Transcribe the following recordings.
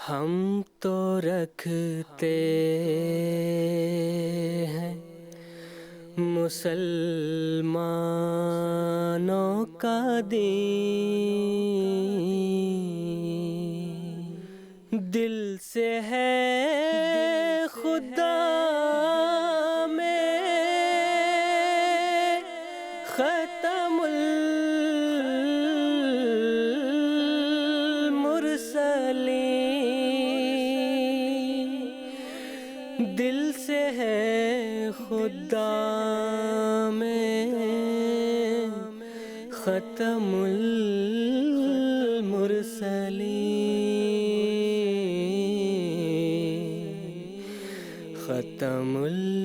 ہم تو رکھتے ہیں مسلمانوں کا دین، دل سے ہے خدا میں ختم المرسلین، دل سے ہے خدا میں ختم المرسلین، ختم المرسلین۔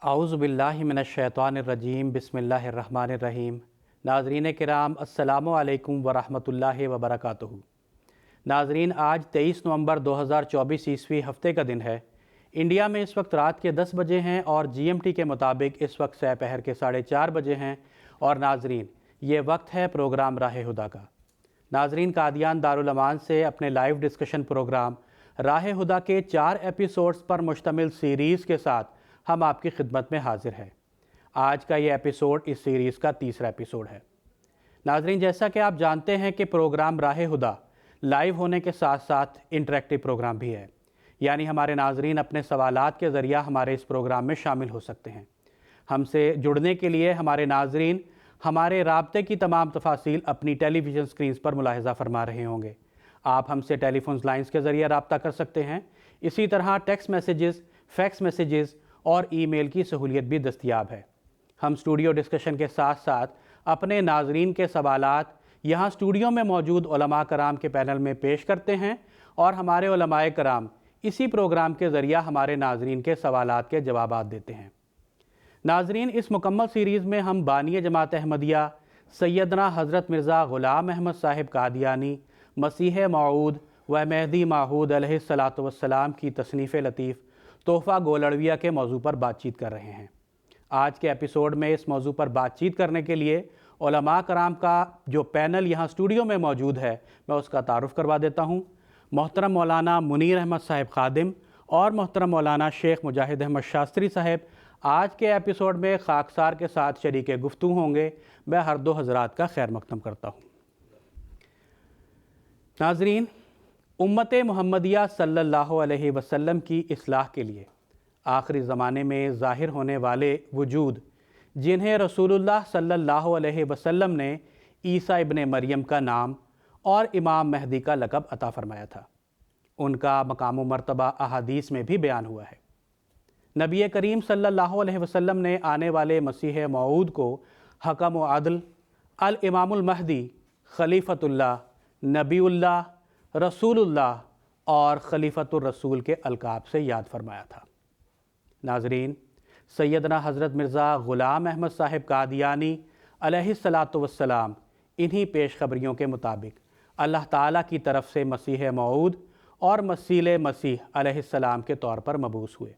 اعوذ باللہ من الشیطان الرجیم، بسم اللہ الرحمن الرحیم۔ ناظرین کرام، السلام علیکم ورحمۃ اللہ وبرکاتہ۔ ناظرین، آج 23 نومبر 2024 عیسوی ہفتے کا دن ہے۔ انڈیا میں اس وقت رات کے 10 بجے ہیں اور جی ایم ٹی کے مطابق اس وقت سہ پہر کے 4:30 بجے ہیں۔ اور ناظرین، یہ وقت ہے پروگرام راہ ہدیٰ کا۔ ناظرین، قادیان دارالامان سے اپنے لائیو ڈسکشن پروگرام راہ ہدیٰ کے 4 ایپیسوڈز پر مشتمل سیریز کے ساتھ ہم آپ کی خدمت میں حاضر ہیں۔ آج کا یہ ایپیسوڈ اس سیریز کا تیسرا ایپیسوڈ ہے۔ ناظرین، جیسا کہ آپ جانتے ہیں کہ پروگرام راہ ہدیٰ لائیو ہونے کے ساتھ ساتھ انٹریکٹیو پروگرام بھی ہے، یعنی ہمارے ناظرین اپنے سوالات کے ذریعہ ہمارے اس پروگرام میں شامل ہو سکتے ہیں۔ ہم سے جڑنے کے لیے ہمارے ناظرین ہمارے رابطے کی تمام تفاصیل اپنی ٹیلی ویژن سکرینز پر ملاحظہ فرما رہے ہوں گے۔ آپ ہم سے ٹیلی فونز لائنز کے ذریعہ رابطہ کر سکتے ہیں۔ اسی طرح ٹیکسٹ میسیجز، فیکس میسیجز اور ای میل کی سہولیت بھی دستیاب ہے۔ ہم اسٹوڈیو ڈسکشن کے ساتھ ساتھ اپنے ناظرین کے سوالات یہاں اسٹوڈیو میں موجود علماء کرام کے پینل میں پیش کرتے ہیں اور ہمارے علماء کرام اسی پروگرام کے ذریعہ ہمارے ناظرین کے سوالات کے جوابات دیتے ہیں۔ ناظرین، اس مکمل سیریز میں ہم بانی جماعت احمدیہ سیدنا حضرت مرزا غلام احمد صاحب قادیانی مسیح موعود و مہدی ماعود علیہ الصلاۃ والسلام کی تصنیف لطیف تحفہ گولڑویہ کے موضوع پر بات چیت کر رہے ہیں۔ آج کے ایپیسوڈ میں اس موضوع پر بات چیت کرنے کے لیے علماء کرام کا جو پینل یہاں اسٹوڈیو میں موجود ہے، میں اس کا تعارف کروا دیتا ہوں۔ محترم مولانا منیر احمد صاحب خادم اور محترم مولانا شیخ مجاہد احمد شاستری صاحب آج کے ایپیسوڈ میں خاکسار کے ساتھ شریک گفتگو ہوں گے۔ میں ہر دو حضرات کا خیر مقدم کرتا ہوں۔ ناظرین، امت محمدیہ صلی اللہ علیہ وسلم کی اصلاح کے لیے آخری زمانے میں ظاہر ہونے والے وجود جنہیں رسول اللہ صلی اللہ علیہ وسلم نے عیسیٰ ابن مریم کا نام اور امام مہدی کا لقب عطا فرمایا تھا، ان کا مقام و مرتبہ احادیث میں بھی بیان ہوا ہے۔ نبی کریم صلی اللہ علیہ وسلم نے آنے والے مسیح موعود کو حکم و عدل، الامام المہدی، خلیفۃ اللہ، نبی اللہ، رسول اللہ اور خلیفۃ الرسول کے القاب سے یاد فرمایا تھا۔ ناظرین، سیدنا حضرت مرزا غلام احمد صاحب قادیانی علیہ الصلاۃ والسلام انہی پیش خبریوں کے مطابق اللہ تعالیٰ کی طرف سے مسیح موعود اور مسیل مسیح علیہ السلام کے طور پر مبعوث ہوئے،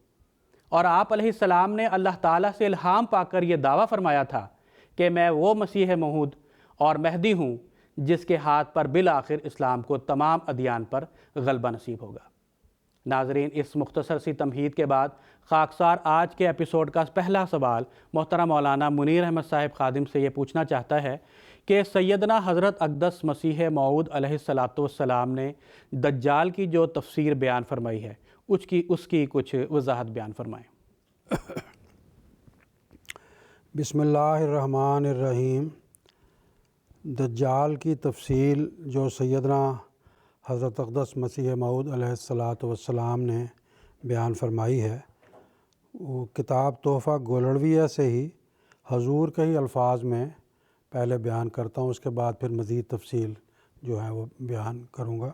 اور آپ علیہ السلام نے اللہ تعالیٰ سے الہام پا کر یہ دعویٰ فرمایا تھا کہ میں وہ مسیح موعود اور مہدی ہوں جس کے ہاتھ پر بالآخر اسلام کو تمام ادیان پر غلبہ نصیب ہوگا۔ ناظرین، اس مختصر سی تمہید کے بعد خاکسار آج کے ایپیسوڈ کا پہلا سوال محترم مولانا منیر احمد صاحب خادم سے یہ پوچھنا چاہتا ہے کہ سیدنا حضرت اقدس مسیح موعود علیہ الصلاۃ والسلام نے دجال کی جو تفسیر بیان فرمائی ہے اس کی کچھ وضاحت بیان فرمائیں۔ بسم اللہ الرحمن الرحیم۔ دجال کی تفصیل جو سیدنا حضرت اقدس مسیح موعود علیہ الصلاۃ والسلام نے بیان فرمائی ہے، وہ کتاب تحفہ گولڑویہ سے ہی حضور کے ہی الفاظ میں پہلے بیان کرتا ہوں، اس کے بعد پھر مزید تفصیل جو ہے وہ بیان کروں گا۔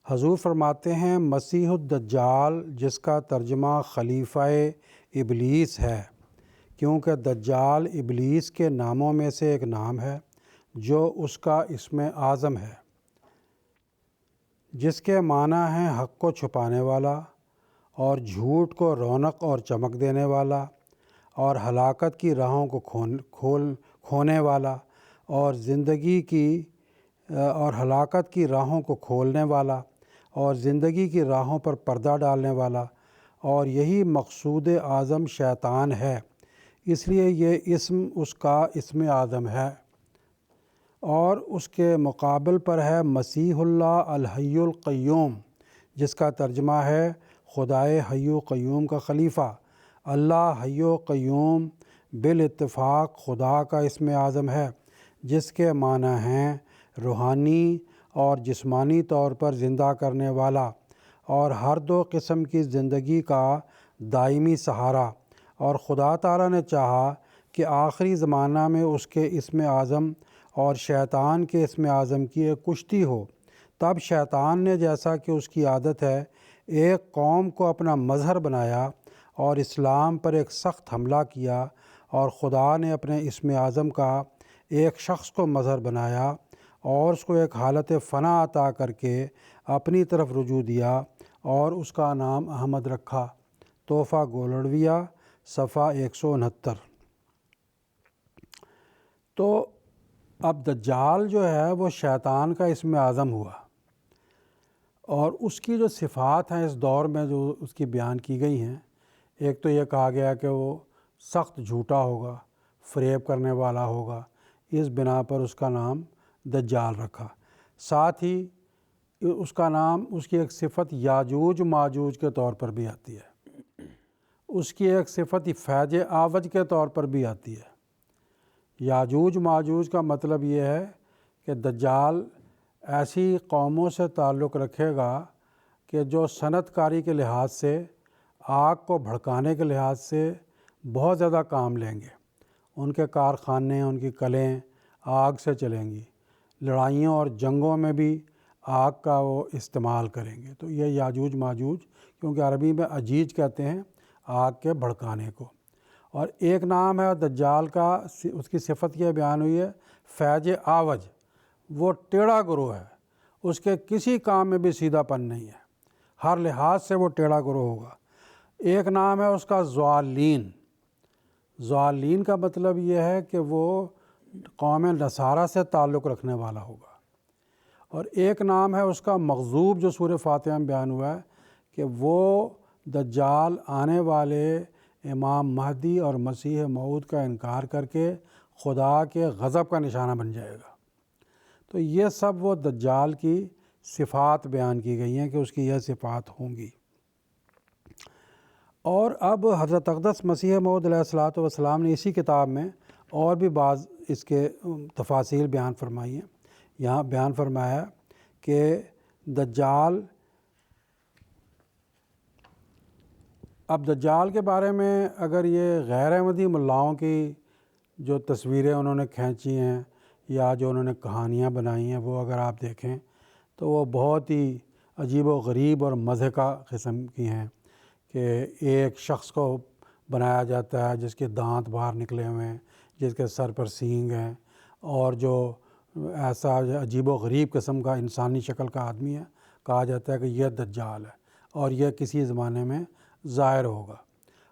حضور فرماتے ہیں، مسیح الدجال جس کا ترجمہ خلیفہ ابلیس ہے، کیونکہ دجال ابلیس کے ناموں میں سے ایک نام ہے جو اس کا اسم اعظم ہے، جس کے معنی ہیں حق کو چھپانے والا اور جھوٹ کو رونق اور چمک دینے والا اور ہلاکت کی راہوں کو کھونے والا اور ہلاکت کی راہوں کو کھولنے والا اور زندگی کی راہوں پر پردہ ڈالنے والا، اور یہی مقصود اعظم شیطان ہے، اس لیے یہ اسم اس کا اسم اعظم ہے۔ اور اس کے مقابل پر ہے مسیح اللہ الحی القیوم، جس کا ترجمہ ہے خدائے حی و قیوم کا خلیفہ۔ اللہ حی و قیوم بالاتفاق خدا کا اسم اعظم ہے، جس کے معنی ہیں روحانی اور جسمانی طور پر زندہ کرنے والا اور ہر دو قسم کی زندگی کا دائمی سہارا۔ اور خدا تعالیٰ نے چاہا کہ آخری زمانہ میں اس کے اسم اعظم اور شیطان کے اسم اعظم کی ایک کشتی ہو۔ تب شیطان نے، جیسا کہ اس کی عادت ہے، ایک قوم کو اپنا مظہر بنایا اور اسلام پر ایک سخت حملہ کیا، اور خدا نے اپنے اسم اعظم کا ایک شخص کو مظہر بنایا اور اس کو ایک حالت فنا عطا کر کے اپنی طرف رجوع دیا اور اس کا نام احمد رکھا۔ تحفہ گولڑویہ صفحہ 169۔ تو اب دجال جو ہے وہ شیطان کا اسم اعظم ہوا، اور اس کی جو صفات ہیں اس دور میں جو اس کی بیان کی گئی ہیں، ایک تو یہ کہا گیا کہ وہ سخت جھوٹا ہوگا، فریب کرنے والا ہوگا، اس بنا پر اس کا نام دجال رکھا۔ ساتھ ہی اس کا نام، اس کی ایک صفت یاجوج ماجوج کے طور پر بھی آتی ہے، اس کی ایک صفت فیض آوج کے طور پر بھی آتی ہے۔ یاجوج ماجوج کا مطلب یہ ہے کہ دجال ایسی قوموں سے تعلق رکھے گا کہ جو صنعت کاری کے لحاظ سے، آگ کو بھڑکانے کے لحاظ سے بہت زیادہ کام لیں گے۔ ان کے کارخانے، ان کی کلیں آگ سے چلیں گی، لڑائیوں اور جنگوں میں بھی آگ کا وہ استعمال کریں گے۔ تو یہ یاجوج ماجوج، کیونکہ عربی میں اجیج کہتے ہیں آگ کے بھڑکانے کو۔ اور ایک نام ہے دجال کا، اس کی صفت یہ بیان ہوئی ہے فیض آوج، وہ ٹیڑھا گروہ ہے، اس کے کسی کام میں بھی سیدھا پن نہیں ہے، ہر لحاظ سے وہ ٹیڑھا گروہ ہوگا۔ ایک نام ہے اس کا ضالین۔ ضالین کا مطلب یہ ہے کہ وہ قوم نصارہ سے تعلق رکھنے والا ہوگا۔ اور ایک نام ہے اس کا مغضوب، جو سورہ فاتحہ میں بیان ہوا ہے کہ وہ دجال آنے والے امام مہدی اور مسیح موعود کا انکار کر کے خدا کے غضب کا نشانہ بن جائے گا۔ تو یہ سب وہ دجال کی صفات بیان کی گئی ہیں کہ اس کی یہ صفات ہوں گی۔ اور اب حضرت اقدس مسیح موعود علیہ الصلوۃ والسلام نے اسی کتاب میں اور بھی بعض اس کے تفاصیل بیان فرمائی ہیں۔ یہاں بیان فرمایا کہ دجال، اب دجال کے بارے میں اگر یہ غیر احمدی ملاؤں کی جو تصویریں انہوں نے کھینچی ہیں یا جو انہوں نے کہانیاں بنائی ہیں، وہ اگر آپ دیکھیں تو وہ بہت ہی عجیب و غریب اور مزے کا قسم کی ہیں، کہ ایک شخص کو بنایا جاتا ہے جس کے دانت باہر نکلے ہوئے ہیں، جس کے سر پر سینگ ہیں، اور جو ایسا عجیب و غریب قسم کا انسانی شکل کا آدمی ہے، کہا جاتا ہے کہ یہ دجال ہے اور یہ کسی زمانے میں ظاہر ہوگا۔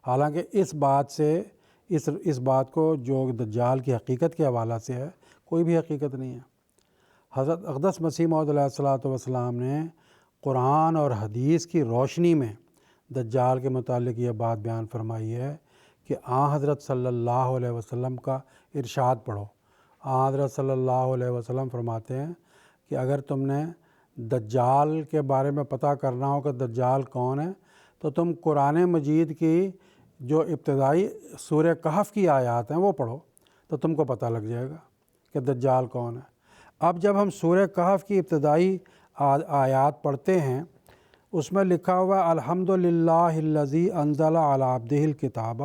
حالانکہ اس بات سے، اس بات کو جو دجال کی حقیقت کے حوالہ سے ہے، کوئی بھی حقیقت نہیں ہے۔ حضرت اقدس مسیح موعود علیہ الصلوۃ والسلام نے قرآن اور حدیث کی روشنی میں دجال کے متعلق یہ بات بیان فرمائی ہے کہ حضرت صلی اللہ علیہ وسلم کا ارشاد پڑھو۔ حضرت صلی اللہ علیہ وسلم فرماتے ہیں کہ اگر تم نے دجال کے بارے میں پتہ کرنا ہو کہ دجال کون ہے، تو تم قرآن مجید کی جو ابتدائی سورہ کہف کی آیات ہیں وہ پڑھو، تو تم کو پتہ لگ جائے گا کہ دجال کون ہے۔ اب جب ہم سورہ کہف کی ابتدائی آیات پڑھتے ہیں، اس میں لکھا ہوا الحمدللہ الذی انزل علی عبدہ الکتاب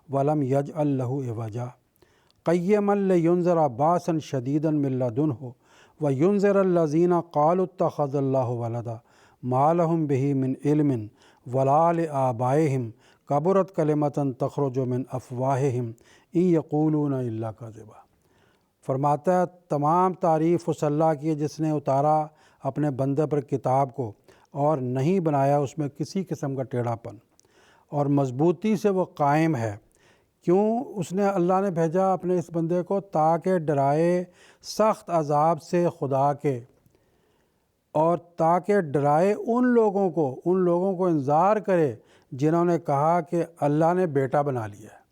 ولم یجعل لہ عوجا قیما لینذر باسا شدیدا من لدنہ وینذر الذین قالوا اتخذ اللہ ولدا ما لہم بہ من علم ولا لآبائہم کبرت کلمۃ تخرج من افواہہم ان یقولون الا کذبا۔ فرماتا ہے تمام تعریف اس اللہ کی ہے جس نے اتارا اپنے بندے پر کتاب کو اور نہیں بنایا اس میں کسی قسم کا ٹیڑھا پن، اور مضبوطی سے وہ قائم ہے۔ کیوں اس نے اللہ نے بھیجا اپنے اس بندے کو؟ تاکہ ڈرائے سخت عذاب سے خدا کے، اور تاکہ ڈرائے ان لوگوں کو انذار کرے جنہوں نے کہا کہ اللہ نے بیٹا بنا لیا ہے۔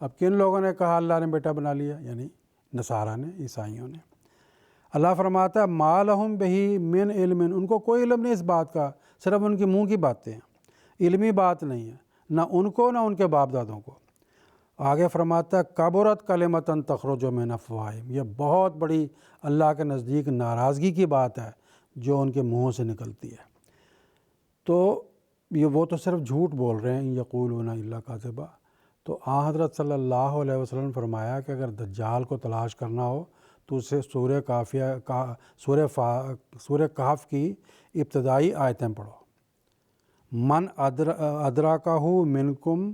اب کن لوگوں نے کہا اللہ نے بیٹا بنا لیا؟ یعنی نصارہ نے، عیسائیوں نے۔ اللہ فرماتا ہے ما لہم بہی من علم، ان کو کوئی علم نہیں اس بات کا، صرف ان کی منہ کی باتیں ہیں، علمی بات نہیں ہے، نہ ان کو نہ ان کے باپ دادوں کو۔ آگے فرماتا ہے کبرت کلمۃ تخرج من افواہہم، یہ بہت بڑی اللہ کے نزدیک ناراضگی کی بات ہے جو ان کے منہوں سے نکلتی ہے۔ تو وہ تو صرف جھوٹ بول رہے ہیں، یقولون الا کاذبا۔ تو حضرت صلی اللہ علیہ وسلم نے فرمایا کہ اگر دجال کو تلاش کرنا ہو تو اسے سورہ کہف کی ابتدائی آیتیں پڑھو۔ من ادرکہ منکم،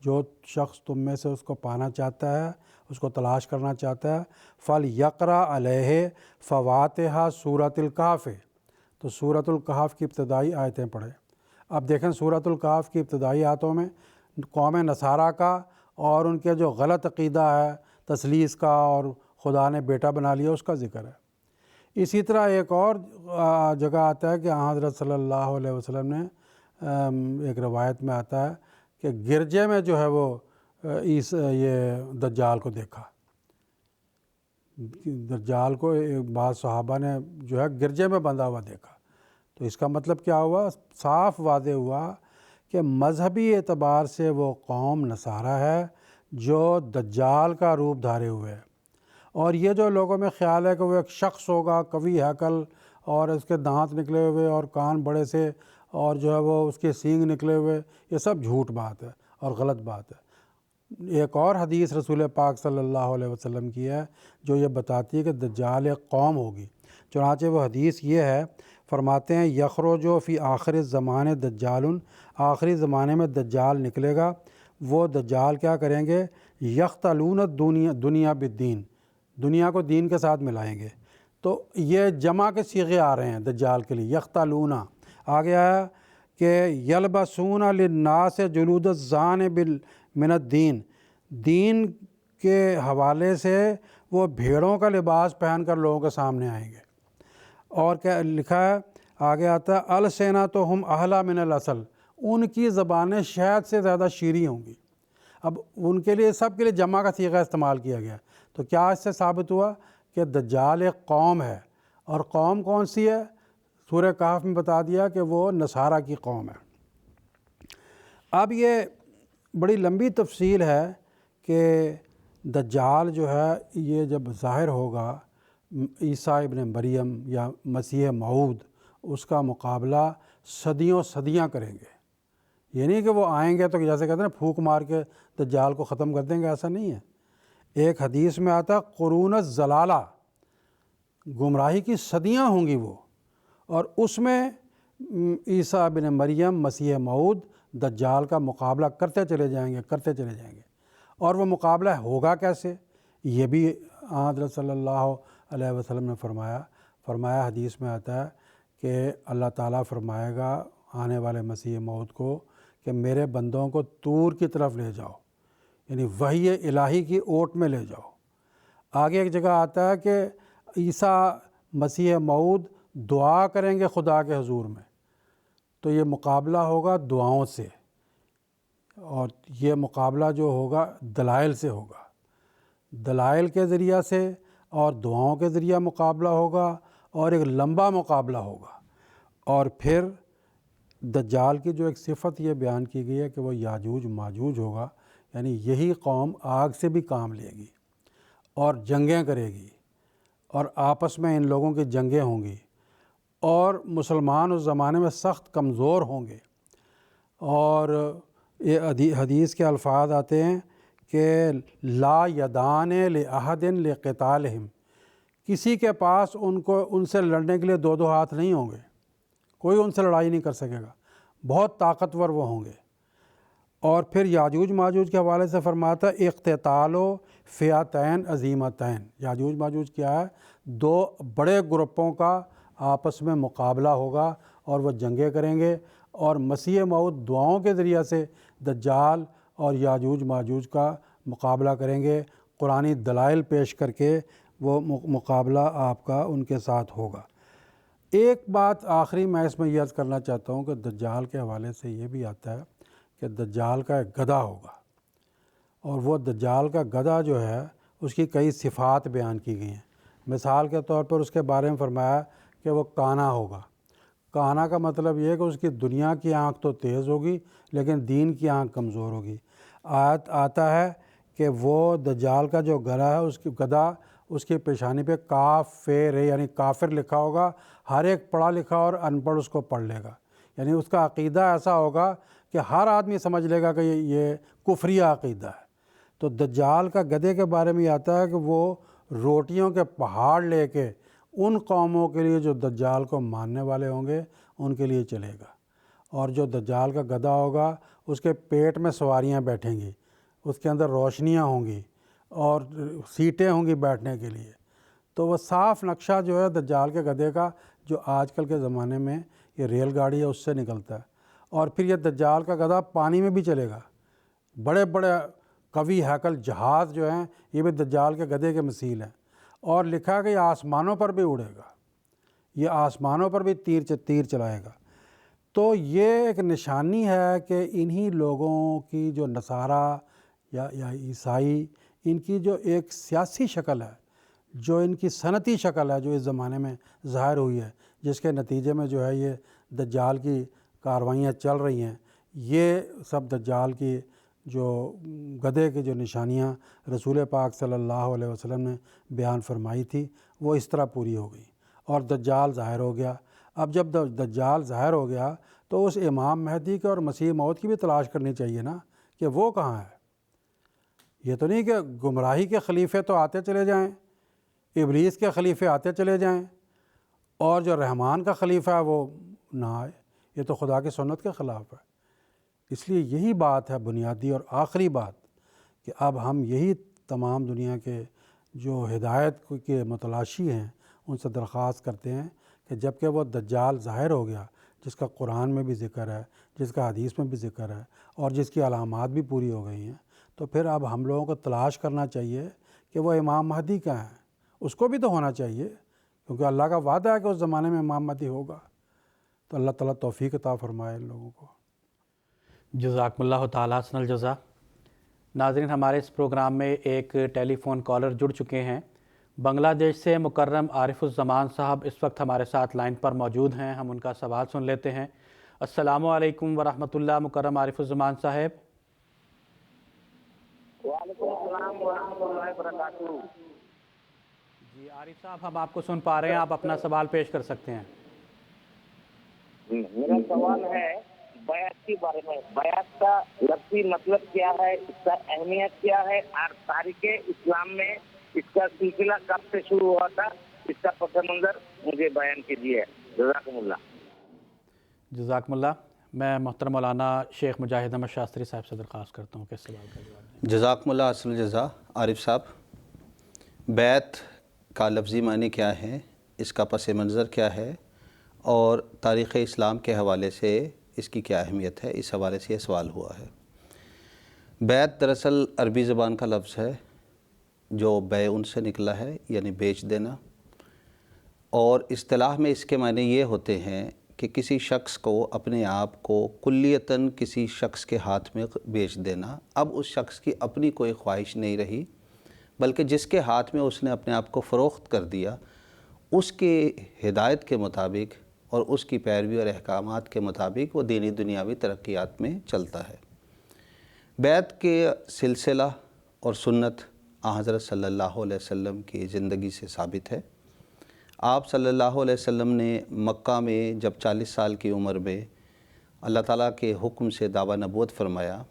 جو شخص تم میں سے اس کو پانا چاہتا ہے، اس کو تلاش کرنا چاہتا ہے، فلیقرأ علیہ فواتحہ سورۃ الکہف، تو سورۃ الکہف کی ابتدائی آیتیں پڑھے۔ اب دیکھیں سورۃ الکہف کی ابتدائی آیتوں میں قوم نصارہ کا اور ان کے جو غلط عقیدہ ہے تثلیث کا اور خدا نے بیٹا بنا لیا اس کا ذکر ہے۔ اسی طرح ایک اور جگہ آتا ہے کہ حضرت صلی اللہ علیہ وسلم نے ایک روایت میں آتا ہے کہ گرجے میں جو ہے وہ یہ دجال کو دیکھا، دجال کو بعض صحابہ نے جو ہے گرجے میں بندھا ہوا دیکھا۔ تو اس کا مطلب کیا ہوا؟ صاف واضح ہوا کہ مذہبی اعتبار سے وہ قوم نصارہ ہے جو دجال کا روپ دھارے ہوئے ہے۔ اور یہ جو لوگوں میں خیال ہے کہ وہ ایک شخص ہوگا قوی ہیکل اور اس کے دانت نکلے ہوئے اور کان بڑے سے اور جو ہے وہ اس کے سینگ نکلے ہوئے، یہ سب جھوٹ بات ہے اور غلط بات ہے۔ ایک اور حدیث رسول پاک صلی اللہ علیہ وسلم کی ہے جو یہ بتاتی ہے کہ دجال ایک قوم ہوگی۔ چنانچہ وہ حدیث یہ ہے، فرماتے ہیں یخرج فی آخر الزمان دجال، آخری زمانے میں دجال نکلے گا۔ وہ دجال کیا کریں گے؟ یختلون دنیا بالدین، دنیا کو دین کے ساتھ ملائیں گے۔ تو یہ جمع کے صیغے آ رہے ہیں دجال کے لیے، یختلون۔ آگے آیا کہ یلبسون للناس جلود الزان من الدین، دین کے حوالے سے وہ بھیڑوں کا لباس پہن کر لوگوں کے سامنے آئیں گے۔ اور کیا لکھا ہے آگے آتا ہے السنتہم احلی من العسل، ان کی زبانیں شہد سے زیادہ شیریں ہوں گی۔ اب ان کے لیے سب کے لیے جمع کا صیغہ استعمال کیا گیا، تو کیا اس سے ثابت ہوا کہ دجال ایک قوم ہے، اور قوم کون سی ہے؟ سورہ کہف میں بتا دیا کہ وہ نصارہ کی قوم ہے۔ اب یہ بڑی لمبی تفصیل ہے کہ دجال جو ہے یہ جب ظاہر ہوگا عیسیٰ ابن مریم یا مسیح موعود، اس کا مقابلہ صدیاں کریں گے۔ یہ نہیں کہ وہ آئیں گے تو جیسے کہتے ہیں نا پھونک مار کے دجال کو ختم کر دیں گے، ایسا نہیں ہے۔ ایک حدیث میں آتا ہے قرون الضلالہ، گمراہی کی صدیاں ہوں گی وہ، اور اس میں عیسیٰ ابن مریم مسیح موعود دجال کا مقابلہ کرتے چلے جائیں گے۔ اور وہ مقابلہ ہوگا کیسے؟ یہ بھی حضرت صلی اللہ علیہ وسلم نے فرمایا حدیث میں آتا ہے کہ اللہ تعالیٰ فرمائے گا آنے والے مسیح موعود کو کہ میرے بندوں کو طور کی طرف لے جاؤ، یعنی وحی الہی کی اوٹ میں لے جاؤ۔ آگے ایک جگہ آتا ہے کہ عیسیٰ مسیح موعود دعا کریں گے خدا کے حضور میں، تو یہ مقابلہ ہوگا دعاؤں سے، اور یہ مقابلہ جو ہوگا دلائل سے ہوگا، دلائل کے ذریعہ سے اور دعاؤں کے ذریعہ مقابلہ ہوگا، اور ایک لمبا مقابلہ ہوگا۔ اور پھر دجال کی جو ایک صفت یہ بیان کی گئی ہے کہ وہ یاجوج ماجوج ہوگا، یعنی یہی قوم آگ سے بھی کام لے گی اور جنگیں کرے گی، اور آپس میں ان لوگوں کی جنگیں ہوں گی، اور مسلمان اس زمانے میں سخت کمزور ہوں گے۔ اور یہ حدیث کے الفاظ آتے ہیں کہ لا یدان لأحد لقتالہم، کسی کے پاس ان سے لڑنے کے لیے دو ہاتھ نہیں ہوں گے، کوئی ان سے لڑائی نہیں کر سکے گا، بہت طاقتور وہ ہوں گے۔ اور پھر یاجوج ماجوج کے حوالے سے فرماتا ہے اقتتال فئتین عظیمتین، یاجوج ماجوج کیا ہے؟ دو بڑے گروپوں کا آپس میں مقابلہ ہوگا اور وہ جنگیں کریں گے، اور مسیح موعود دعاؤں کے ذریعہ سے دجال اور یاجوج ماجوج کا مقابلہ کریں گے، قرآنی دلائل پیش کر کے وہ مقابلہ آپ کا ان کے ساتھ ہوگا۔ ایک بات آخری میں اس میں یہ عرض کرنا چاہتا ہوں کہ دجال کے حوالے سے یہ بھی آتا ہے کہ دجال کا ایک گدھا ہوگا، اور وہ دجال کا گدھا جو ہے اس کی کئی صفات بیان کی گئی ہیں۔ مثال کے طور پر اس کے بارے میں فرمایا کہ وہ کانا ہوگا۔ کانا کا مطلب یہ ہے کہ اس کی دنیا کی آنکھ تو تیز ہوگی لیکن دین کی آنکھ کمزور ہوگی۔ آیت آتا ہے کہ وہ دجال کا جو گدھا ہے، اس کی گدھا، اس کی پیشانی پہ کافر یعنی کافر لکھا ہوگا، ہر ایک پڑھا لکھا اور ان پڑھ اس کو پڑھ لے گا، یعنی اس کا عقیدہ ایسا ہوگا کہ ہر آدمی سمجھ لے گا کہ یہ کفریہ عقیدہ ہے۔ تو دجال کا گدھے کے بارے میں یہ آتا ہے کہ وہ روٹیوں کے پہاڑ لے کے ان قوموں کے لیے جو دجال کو ماننے والے ہوں گے ان کے لیے چلے گا، اور جو دجال کا گدھا ہوگا اس کے پیٹ میں سواریاں بیٹھیں گی، اس کے اندر روشنیاں ہوں گی اور سیٹیں ہوں گی بیٹھنے کے لیے۔ تو وہ صاف نقشہ جو ہے دجال کے گدھے کا، جو آج کل کے زمانے میں یہ ریل گاڑی ہے اس سے نکلتا ہے، اور پھر یہ دجال کا گدھا پانی میں بھی چلے گا۔ بڑے بڑے قوی ہیکل جہاز جو ہیں یہ بھی دجال کے گدھے کے مثیل ہیں، اور لکھا ہے کہ یہ آسمانوں پر بھی اڑے گا، یہ آسمانوں پر بھی تیر چلائے گا۔ تو یہ ایک نشانی ہے کہ انہی لوگوں کی جو نصارہ یا عیسائی، ان کی جو ایک سیاسی شکل ہے، جو ان کی صنعتی شکل ہے جو اس زمانے میں ظاہر ہوئی ہے، جس کے نتیجے میں جو ہے یہ دجال کی کاروائیاں چل رہی ہیں، یہ سب دجال کی جو گدھے کی جو نشانیاں رسول پاک صلی اللہ علیہ وسلم نے بیان فرمائی تھی وہ اس طرح پوری ہو گئی، اور دجال ظاہر ہو گیا۔ اب جب دجال ظاہر ہو گیا تو اس امام مہدی کے اور مسیح موعود کی بھی تلاش کرنی چاہیے نا کہ وہ کہاں ہے۔ یہ تو نہیں کہ گمراہی کے خلیفے تو آتے چلے جائیں، ابلیس کے خلیفے آتے چلے جائیں، اور جو رحمان کا خلیفہ ہے وہ نہ آئے، یہ تو خدا کی سنت کے خلاف ہے۔ اس لیے یہی بات ہے بنیادی اور آخری بات کہ اب ہم یہی تمام دنیا کے جو ہدایت کے متلاشی ہیں ان سے درخواست کرتے ہیں کہ جب کہ وہ دجال ظاہر ہو گیا، جس کا قرآن میں بھی ذکر ہے، جس کا حدیث میں بھی ذکر ہے، اور جس کی علامات بھی پوری ہو گئی ہیں، تو پھر اب ہم لوگوں کو تلاش کرنا چاہیے کہ وہ امام مہدی کہاں ہیں۔ اس کو بھی تو ہونا چاہیے، کیونکہ اللہ کا وعدہ ہے کہ اس زمانے میں امام مہدی ہوگا۔ تو اللہ تعالیٰ توفیق عطا فرمائے ان لوگوں کو۔ جزاکم اللہ تعالیٰ حسن الجزا۔ ناظرین، ہمارے اس پروگرام میں ایک ٹیلی فون کالر جڑ چکے ہیں بنگلہ دیش سے۔ مکرم عارف الزمان صاحب اس وقت ہمارے ساتھ لائن پر موجود ہیں، ہم ان کا سوال سن لیتے ہیں۔ السلام علیکم ورحمۃ اللہ، مکرم عارف الزمان صاحب۔ وعلیکم السلام ورحمۃ اللہ وبرکاتہ۔ جی عارف صاحب، ہم آپ کو سن پا رہے ہیں، آپ اپنا سوال پیش کر سکتے ہیں۔ میرا سوال ہے بیعت کے بارے میں۔ بیعت کا لفظی مطلب کیا ہے، اس کا اہمیت کیا ہے، اور تاریخ اسلام میں اس کا سلسلہ کب سے شروع ہوا تھا، اس کا پس منظر مجھے بیان کیجیے۔ جزاکم اللہ۔ جزاکم اللہ۔ میں محترم مولانا شیخ مجاہد احمد شاستری صاحب سے درخواست کرتا ہوں کہ اس سوال کا جواب دیں۔ جزاکم اللہ حسن الجزا۔ عارف صاحب، بیعت کا لفظی معنی کیا ہے، اس کا پس منظر کیا ہے، اور تاریخ اسلام کے حوالے سے اس کی کیا اہمیت ہے، اس حوالے سے یہ سوال ہوا ہے۔ بیعت دراصل عربی زبان کا لفظ ہے جو بیعن سے نکلا ہے، یعنی بیچ دینا، اور اصطلاح میں اس کے معنی یہ ہوتے ہیں کہ کسی شخص کو اپنے آپ کو کلیتاً کسی شخص کے ہاتھ میں بیچ دینا۔ اب اس شخص کی اپنی کوئی خواہش نہیں رہی، بلکہ جس کے ہاتھ میں اس نے اپنے آپ کو فروخت کر دیا، اس کے ہدایت کے مطابق اور اس کی پیروی اور احکامات کے مطابق وہ دینی دنیاوی ترقیات میں چلتا ہے۔ بیعت کے سلسلہ اور سنت حضرت صلی اللہ علیہ وسلم کی زندگی سے ثابت ہے۔ آپ صلی اللہ علیہ وسلم نے مکہ میں جب 40 سال کی عمر میں اللہ تعالیٰ کے حکم سے دعویٰ نبوت فرمایا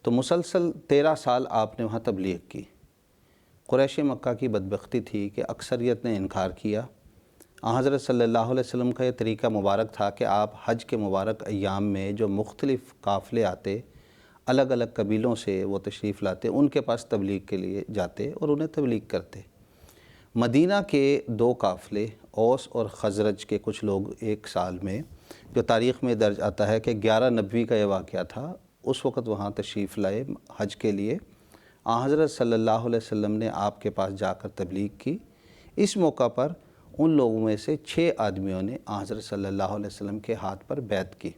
تو مسلسل 13 سال آپ نے وہاں تبلیغ کی۔ قریش مکہ کی بدبختی تھی کہ اکثریت نے انکار کیا۔ حضرت صلی اللہ علیہ وسلم کا یہ طریقہ مبارک تھا کہ آپ حج کے مبارک ایام میں جو مختلف قافلے آتے، الگ الگ قبیلوں سے وہ تشریف لاتے، ان کے پاس تبلیغ کے لیے جاتے اور انہیں تبلیغ کرتے۔ مدینہ کے 2 قافلے اوس اور خزرج کے کچھ لوگ ایک سال میں، جو تاریخ میں درج آتا ہے کہ 11 نبوی کا یہ واقعہ تھا، اس وقت وہاں تشریف لائے حج کے لیے۔ آن حضرت صلی اللہ علیہ وسلم نے آپ کے پاس جا کر تبلیغ کی۔ اس موقع پر ان لوگوں میں سے 6 آدمیوں نے آن حضرت صلی اللہ علیہ وسلم کے ہاتھ پر بیعت کی۔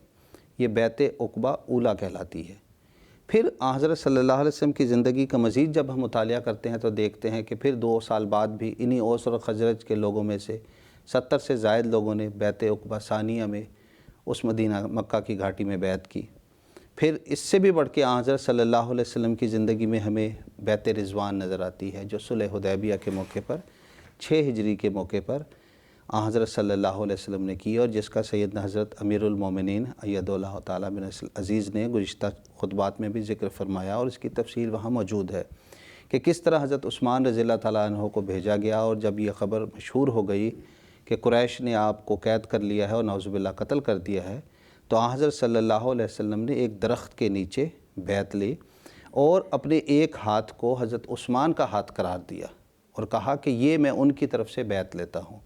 یہ بیعت عقبہ اولیٰ کہلاتی ہے۔ پھر آن حضرت صلی اللہ علیہ وسلم کی زندگی کا مزید جب ہم مطالعہ کرتے ہیں تو دیکھتے ہیں کہ پھر 2 سال بعد بھی انہی اوس اور خزرج کے لوگوں میں سے 70 سے زائد لوگوں نے بیعت عقبہ ثانیہ میں اس مدینہ مکہ کی گھاٹی میں بیعت کی۔ پھر اس سے بھی بڑھ کے آن حضرت صلی اللہ علیہ وسلم کی زندگی میں ہمیں بیعت رضوان نظر آتی ہے، جو صلح حدیبیہ کے موقع پر 6 ہجری کے موقع پر آن حضرت صلی اللہ علیہ وسلم نے کی، اور جس کا سیدنا حضرت امیر المومنین اید اللہ تعالیٰ بن عزیز نے گزشتہ خطبات میں بھی ذکر فرمایا، اور اس کی تفصیل وہاں موجود ہے کہ کس طرح حضرت عثمان رضی اللہ تعالیٰ عنہ کو بھیجا گیا، اور جب یہ خبر مشہور ہو گئی کہ قریش نے آپ کو قید کر لیا ہے اور نعوذ باللہ قتل کر دیا ہے، تو آن حضرت صلی اللہ علیہ وسلم نے ایک درخت کے نیچے بیعت لی اور اپنے ایک ہاتھ کو حضرت عثمان کا ہاتھ قرار دیا اور کہا کہ یہ میں ان کی طرف سے بیعت لیتا ہوں۔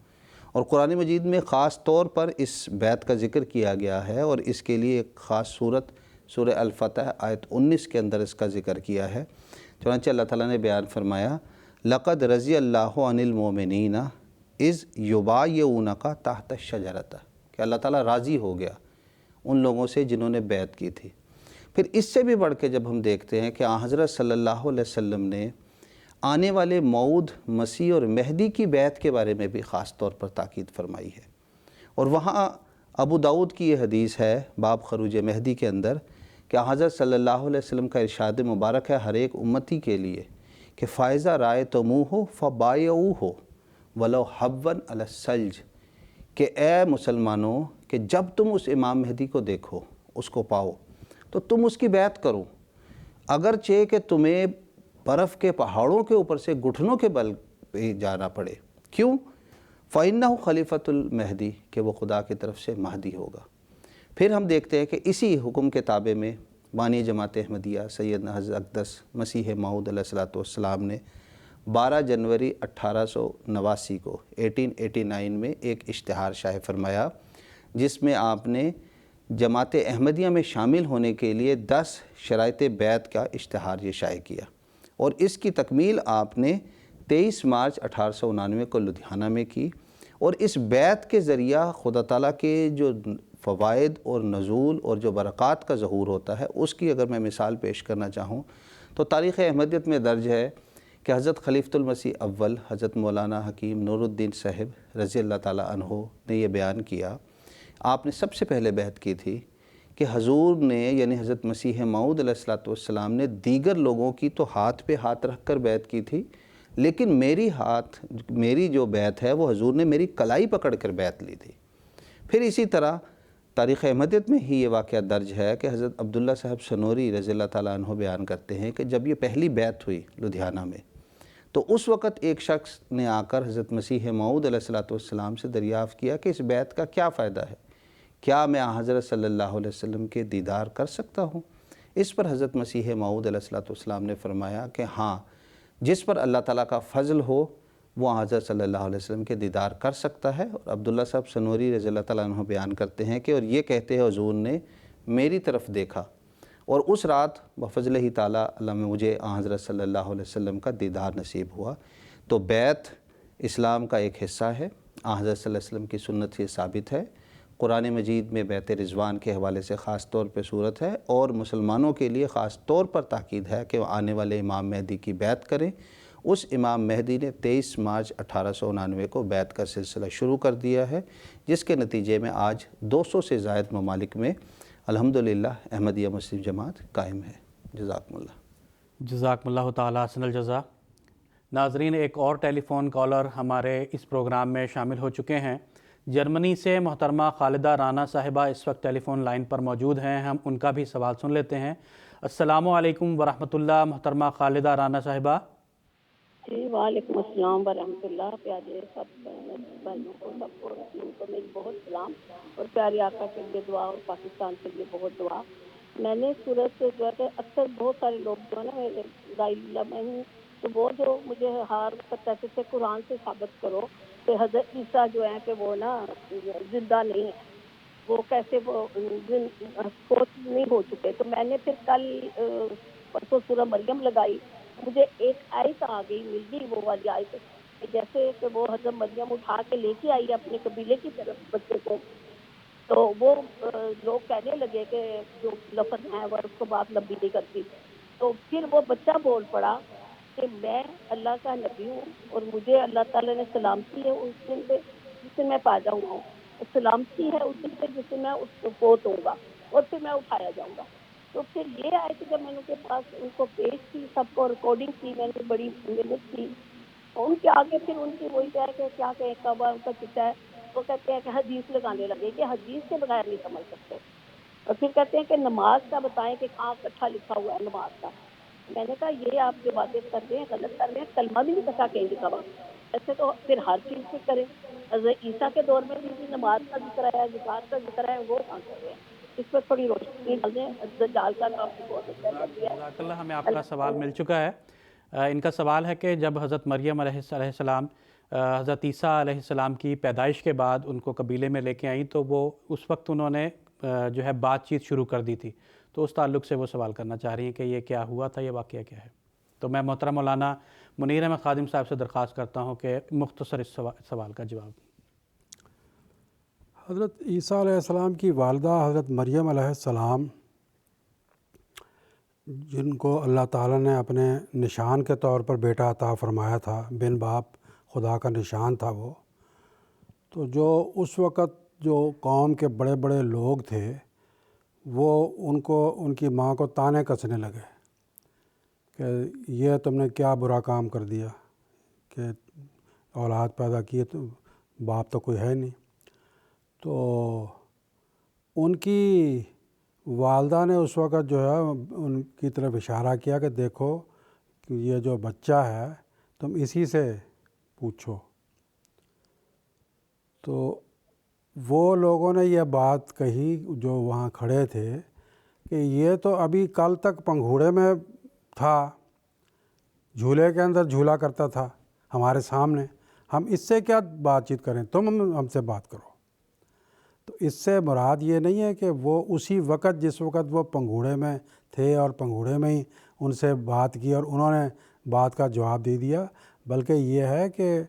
اور قرآن مجید میں خاص طور پر اس بیعت کا ذکر کیا گیا ہے، اور اس کے لیے ایک خاص صورت سورہ الفتح آیت 19 کے اندر اس کا ذکر کیا ہے۔ چنانچہ اللہ تعالیٰ نے بیان فرمایا، لَقَدْ رَضِيَ اللَّهُ عَنِ الْمُؤْمِنِينَ اِذْ يُبَايِعُونَكَ تَحْتَ الشَّجَرَةِ کہ اللہ تعالیٰ راضی ہو گیا ان لوگوں سے جنہوں نے بیعت کی تھی۔ پھر اس سے بھی بڑھ کے جب ہم دیکھتے ہیں کہ آن حضرت صلی اللہ علیہ وسلم نے آنے والے موعود مسیح اور مہدی کی بیعت کے بارے میں بھی خاص طور پر تاکید فرمائی ہے، اور وہاں ابو داؤد کی یہ حدیث ہے باب خروج مہدی کے اندر کہ حضرت صلی اللہ علیہ وسلم کا ارشاد مبارک ہے ہر ایک امتی کے لیے کہ فائزہ رائے تموہ ہو فبایعوہ ہو ولو حبًا علی الثلج کہ اے مسلمانوں کہ جب تم اس امام مہدی کو دیکھو، اس کو پاؤ، تو تم اس کی بیعت کرو، اگرچہ کہ تمہیں برف کے پہاڑوں کے اوپر سے گھٹنوں کے بل پہ جانا پڑے۔ کیوں؟ فَإِنَّهُ خلیفۃ المہدی کہ وہ خدا کی طرف سے مہدی ہوگا۔ پھر ہم دیکھتے ہیں کہ اسی حکم کے تابع میں بانی جماعت احمدیہ سیدنا حضرت اقدس مسیح موعود علیہ السلام نے 12 جنوری 1889 کو 1889 میں ایک اشتہار شائع فرمایا، جس میں آپ نے جماعت احمدیہ میں شامل ہونے کے لیے 10 شرائط بیعت کا اشتہار یہ شائع کیا، اور اس کی تکمیل آپ نے 23 مارچ 1899 کو لدھیانہ میں کی، اور اس بیعت کے ذریعہ خدا تعالیٰ کے جو فوائد اور نزول اور جو برکات کا ظہور ہوتا ہے، اس کی اگر میں مثال پیش کرنا چاہوں تو تاریخ احمدیت میں درج ہے کہ حضرت خلیفۃ المسیح اول حضرت مولانا حکیم نور الدین صاحب رضی اللہ تعالیٰ عنہ نے یہ بیان کیا، آپ نے سب سے پہلے بیعت کی تھی کہ حضور نے یعنی حضرت مسیح موعود علیہ السلام نے دیگر لوگوں کی تو ہاتھ پہ ہاتھ رکھ کر بیعت کی تھی، لیکن میری جو بیعت ہے وہ حضور نے میری کلائی پکڑ کر بیعت لی تھی۔ پھر اسی طرح تاریخ احمدیت میں ہی یہ واقعہ درج ہے کہ حضرت عبداللہ صاحب سنوری رضی اللہ تعالیٰ عنہ بیان کرتے ہیں کہ جب یہ پہلی بیعت ہوئی لدھیانہ میں، تو اس وقت ایک شخص نے آ کر حضرت مسیح موعود علیہ السلام سے دریافت کیا کہ اس بیعت کا کیا فائدہ ہے، کیا میں حضرت صلی اللہ علیہ وسلم کے دیدار کر سکتا ہوں؟ اس پر حضرت مسیح موعود علیہ السلام نے فرمایا کہ ہاں، جس پر اللہ تعالیٰ کا فضل ہو وہ حضرت صلی اللہ علیہ وسلم کے دیدار کر سکتا ہے۔ اور عبداللہ صاحب سنوری رضی اللہ تعالیٰ عنہ بیان کرتے ہیں کہ اور یہ کہتے ہیں حضور نے میری طرف دیکھا، اور اس رات بفضلہ ہی تعالیٰ اللہ میں مجھے حضرت صلی اللہ علیہ وسلم کا دیدار نصیب ہوا۔ تو بیعت اسلام کا ایک حصہ ہے، حضرت صلی اللہ علیہ وسلم کی سنت سے ثابت ہے۔ قرآن مجید میں بیعت رضوان کے حوالے سے خاص طور پہ صورت ہے، اور مسلمانوں کے لیے خاص طور پر تاکید ہے کہ وہ آنے والے امام مہدی کی بیعت کریں۔ اس امام مہدی نے 23 مارچ 1899 کو بیعت کا سلسلہ شروع کر دیا ہے، جس کے نتیجے میں آج 200 سے زائد ممالک میں الحمدللہ احمدیہ مسلم جماعت قائم ہے۔ جزاکم اللہ۔ جزاکم اللہ تعالیٰ حسن الجزا۔ ناظرین، ایک اور ٹیلی فون کالر ہمارے اس پروگرام میں شامل ہو چکے ہیں۔ جرمنی سے محترمہ خالدہ رانا صاحبہ اس وقت ٹیلی فون لائن پر موجود ہیں، ہم ان کا بھی سوال سن لیتے ہیں۔ السلام علیکم ورحمۃ اللہ، محترمہ خالدہ رانا صاحبہ۔ جی وعلیکم السلام ورحمۃ اللہ۔ پیارے سب بہنوں کو، سب کو میری بہت سلام، اور پیارے آقا کے لیے دعا اور پاکستان کے لیے بہت دعا۔ میں نے صورت جو ہے اکثر بہت سارے لوگ جو ہے نا، میں ہوں تو وہ جو مجھے ہر وقت کہتے تھے قرآن سے ثابت کرو کہ حضرت عیسیٰ جو ہیں کہ وہ نا زندہ نہیں ہے، وہ کیسے وہ فوت نہیں ہو چکے. تو میں نے پھر کل پرسوں سورہ مریم لگائی، مجھے ایک آیت آ گئی، مل گئی وہ والی آیت، جیسے کہ وہ حضرت مریم اٹھا کے لے کے آئی اپنے قبیلے کی طرف بچے کو، تو وہ لوگ کہنے لگے کہ جو لفظ ہیں وہ اس کو بات لمبی نہیں کرتی. تو پھر وہ بچہ بول پڑا کہ میں اللہ کا نبی ہوں اور مجھے اللہ تعالیٰ نے سلامتی ہے اس دن پہ جس دن میں پیدا ہوا ہوں، سلامتی ہے اس دن پہ جس دن میں فوت ہوں گا اور پھر میں اٹھایا جاؤں گا. تو پھر یہ آئے کہ جب میں نے ان کے پاس ان کو پیش کی، سب کو ریکارڈنگ کی، میں نے بڑی محنت کی، ان کے آگے پھر ان کی وہی ہے کہ کیا کہ کعبہ ان کا چٹا ہے، وہ کہتے ہیں کہ حدیث لگانے لگے کہ حدیث کے بغیر نہیں سمجھ سکتے. اور پھر کہتے ہیں کہ نماز کا بتائیں کہ کہاں کٹھا لکھا ہوا ہے نماز کا. میں نے کہا یہ آپ جو باتیں کر رہے ہیں غلط کر رہے ہیں، کلمہ بھی نہیں کٹھا کہیں لکھا ہوا، ایسے تو پھر ہر چیز پہ کریں. حضرت عیسیٰ کے دور میں بھی نماز کا ذکر ہے، زکوٰۃ کا ذکر ہے، وہ کہاں کر رہے ہیں؟ اس پہ تھوڑی روشنی ڈال دیں. دجال کا کام بھی بہت اچھا کر دیا. جزاک اللہ، ہمیں آپ کا سوال مل چکا ہے. ان کا سوال ہے کہ جب حضرت مریم علیہ السلام حضرت عیسیٰ علیہ السلام کی پیدائش کے بعد ان کو قبیلے میں لے کے آئیں تو وہ اس وقت انہوں نے جو ہے بات چیت شروع کر دی تھی، تو اس تعلق سے وہ سوال کرنا چاہ رہی ہیں کہ یہ کیا ہوا تھا، یہ واقعہ کیا ہے. تو میں محترم مولانا منیر احمد خادم صاحب سے درخواست کرتا ہوں کہ مختصر اس سوال کا جواب. حضرت عیسیٰ علیہ السلام کی والدہ حضرت مریم علیہ السلام، جن کو اللہ تعالیٰ نے اپنے نشان کے طور پر بیٹا عطا فرمایا تھا، بن باپ خدا کا نشان تھا وہ، تو جو اس وقت جو قوم کے بڑے بڑے لوگ تھے وہ ان کی ماں کو تانے کسنے لگے کہ یہ تم نے کیا برا کام کر دیا کہ اولاد پیدا کی تو باپ تو کوئی ہے نہیں. تو ان کی والدہ نے اس وقت جو ہے ان کی طرف اشارہ کیا کہ دیکھو کہ یہ جو بچہ ہے تم اسی سے پوچھو. تو وہ لوگوں نے یہ بات کہی جو وہاں کھڑے تھے کہ یہ تو ابھی کل تک پنگھوڑے میں تھا، جھولے کے اندر جھولا کرتا تھا ہمارے سامنے، ہم اس سے کیا بات چیت کریں، تم ہم سے بات کرو. تو اس سے مراد یہ نہیں ہے کہ وہ اسی وقت جس وقت وہ پنگھوڑے میں تھے اور پنگھوڑے میں ہی ان سے بات کی اور انہوں نے بات کا جواب دے دیا، بلکہ یہ ہے کہ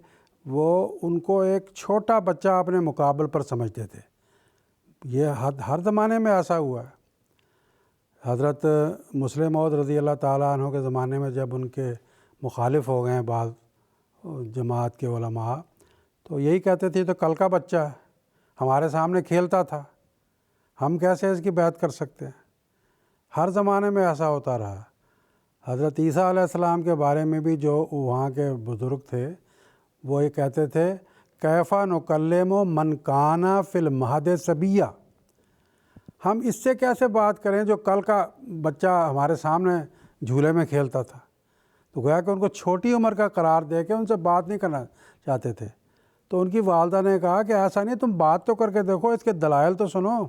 وہ ان کو ایک چھوٹا بچہ اپنے مقابل پر سمجھتے تھے. یہ ہر زمانے میں ایسا ہوا ہے. حضرت مسلم موعود رضی اللہ تعالیٰ عنہ کے زمانے میں جب ان کے مخالف ہو گئے ہیں بعض جماعت کے علماء، تو یہی کہتے تھے تو کل کا بچہ ہے، ہمارے سامنے کھیلتا تھا، ہم کیسے اس کی بیعت کر سکتے ہیں. ہر زمانے میں ایسا ہوتا رہا. حضرت عیسیٰ علیہ السلام کے بارے میں بھی جو وہاں کے بزرگ تھے وہ یہ کہتے تھے کیفا نکلم من کان فی المہد صبیہ، ہم اس سے کیسے بات کریں جو کل کا بچہ ہمارے سامنے جھولے میں کھیلتا تھا. تو گویا کہ ان کو چھوٹی عمر کا قرار دے کے ان سے بات نہیں کرنا چاہتے تھے. تو ان کی والدہ نے کہا کہ ایسا نہیں، تم بات تو کر کے دیکھو، اس کے دلائل تو سنو.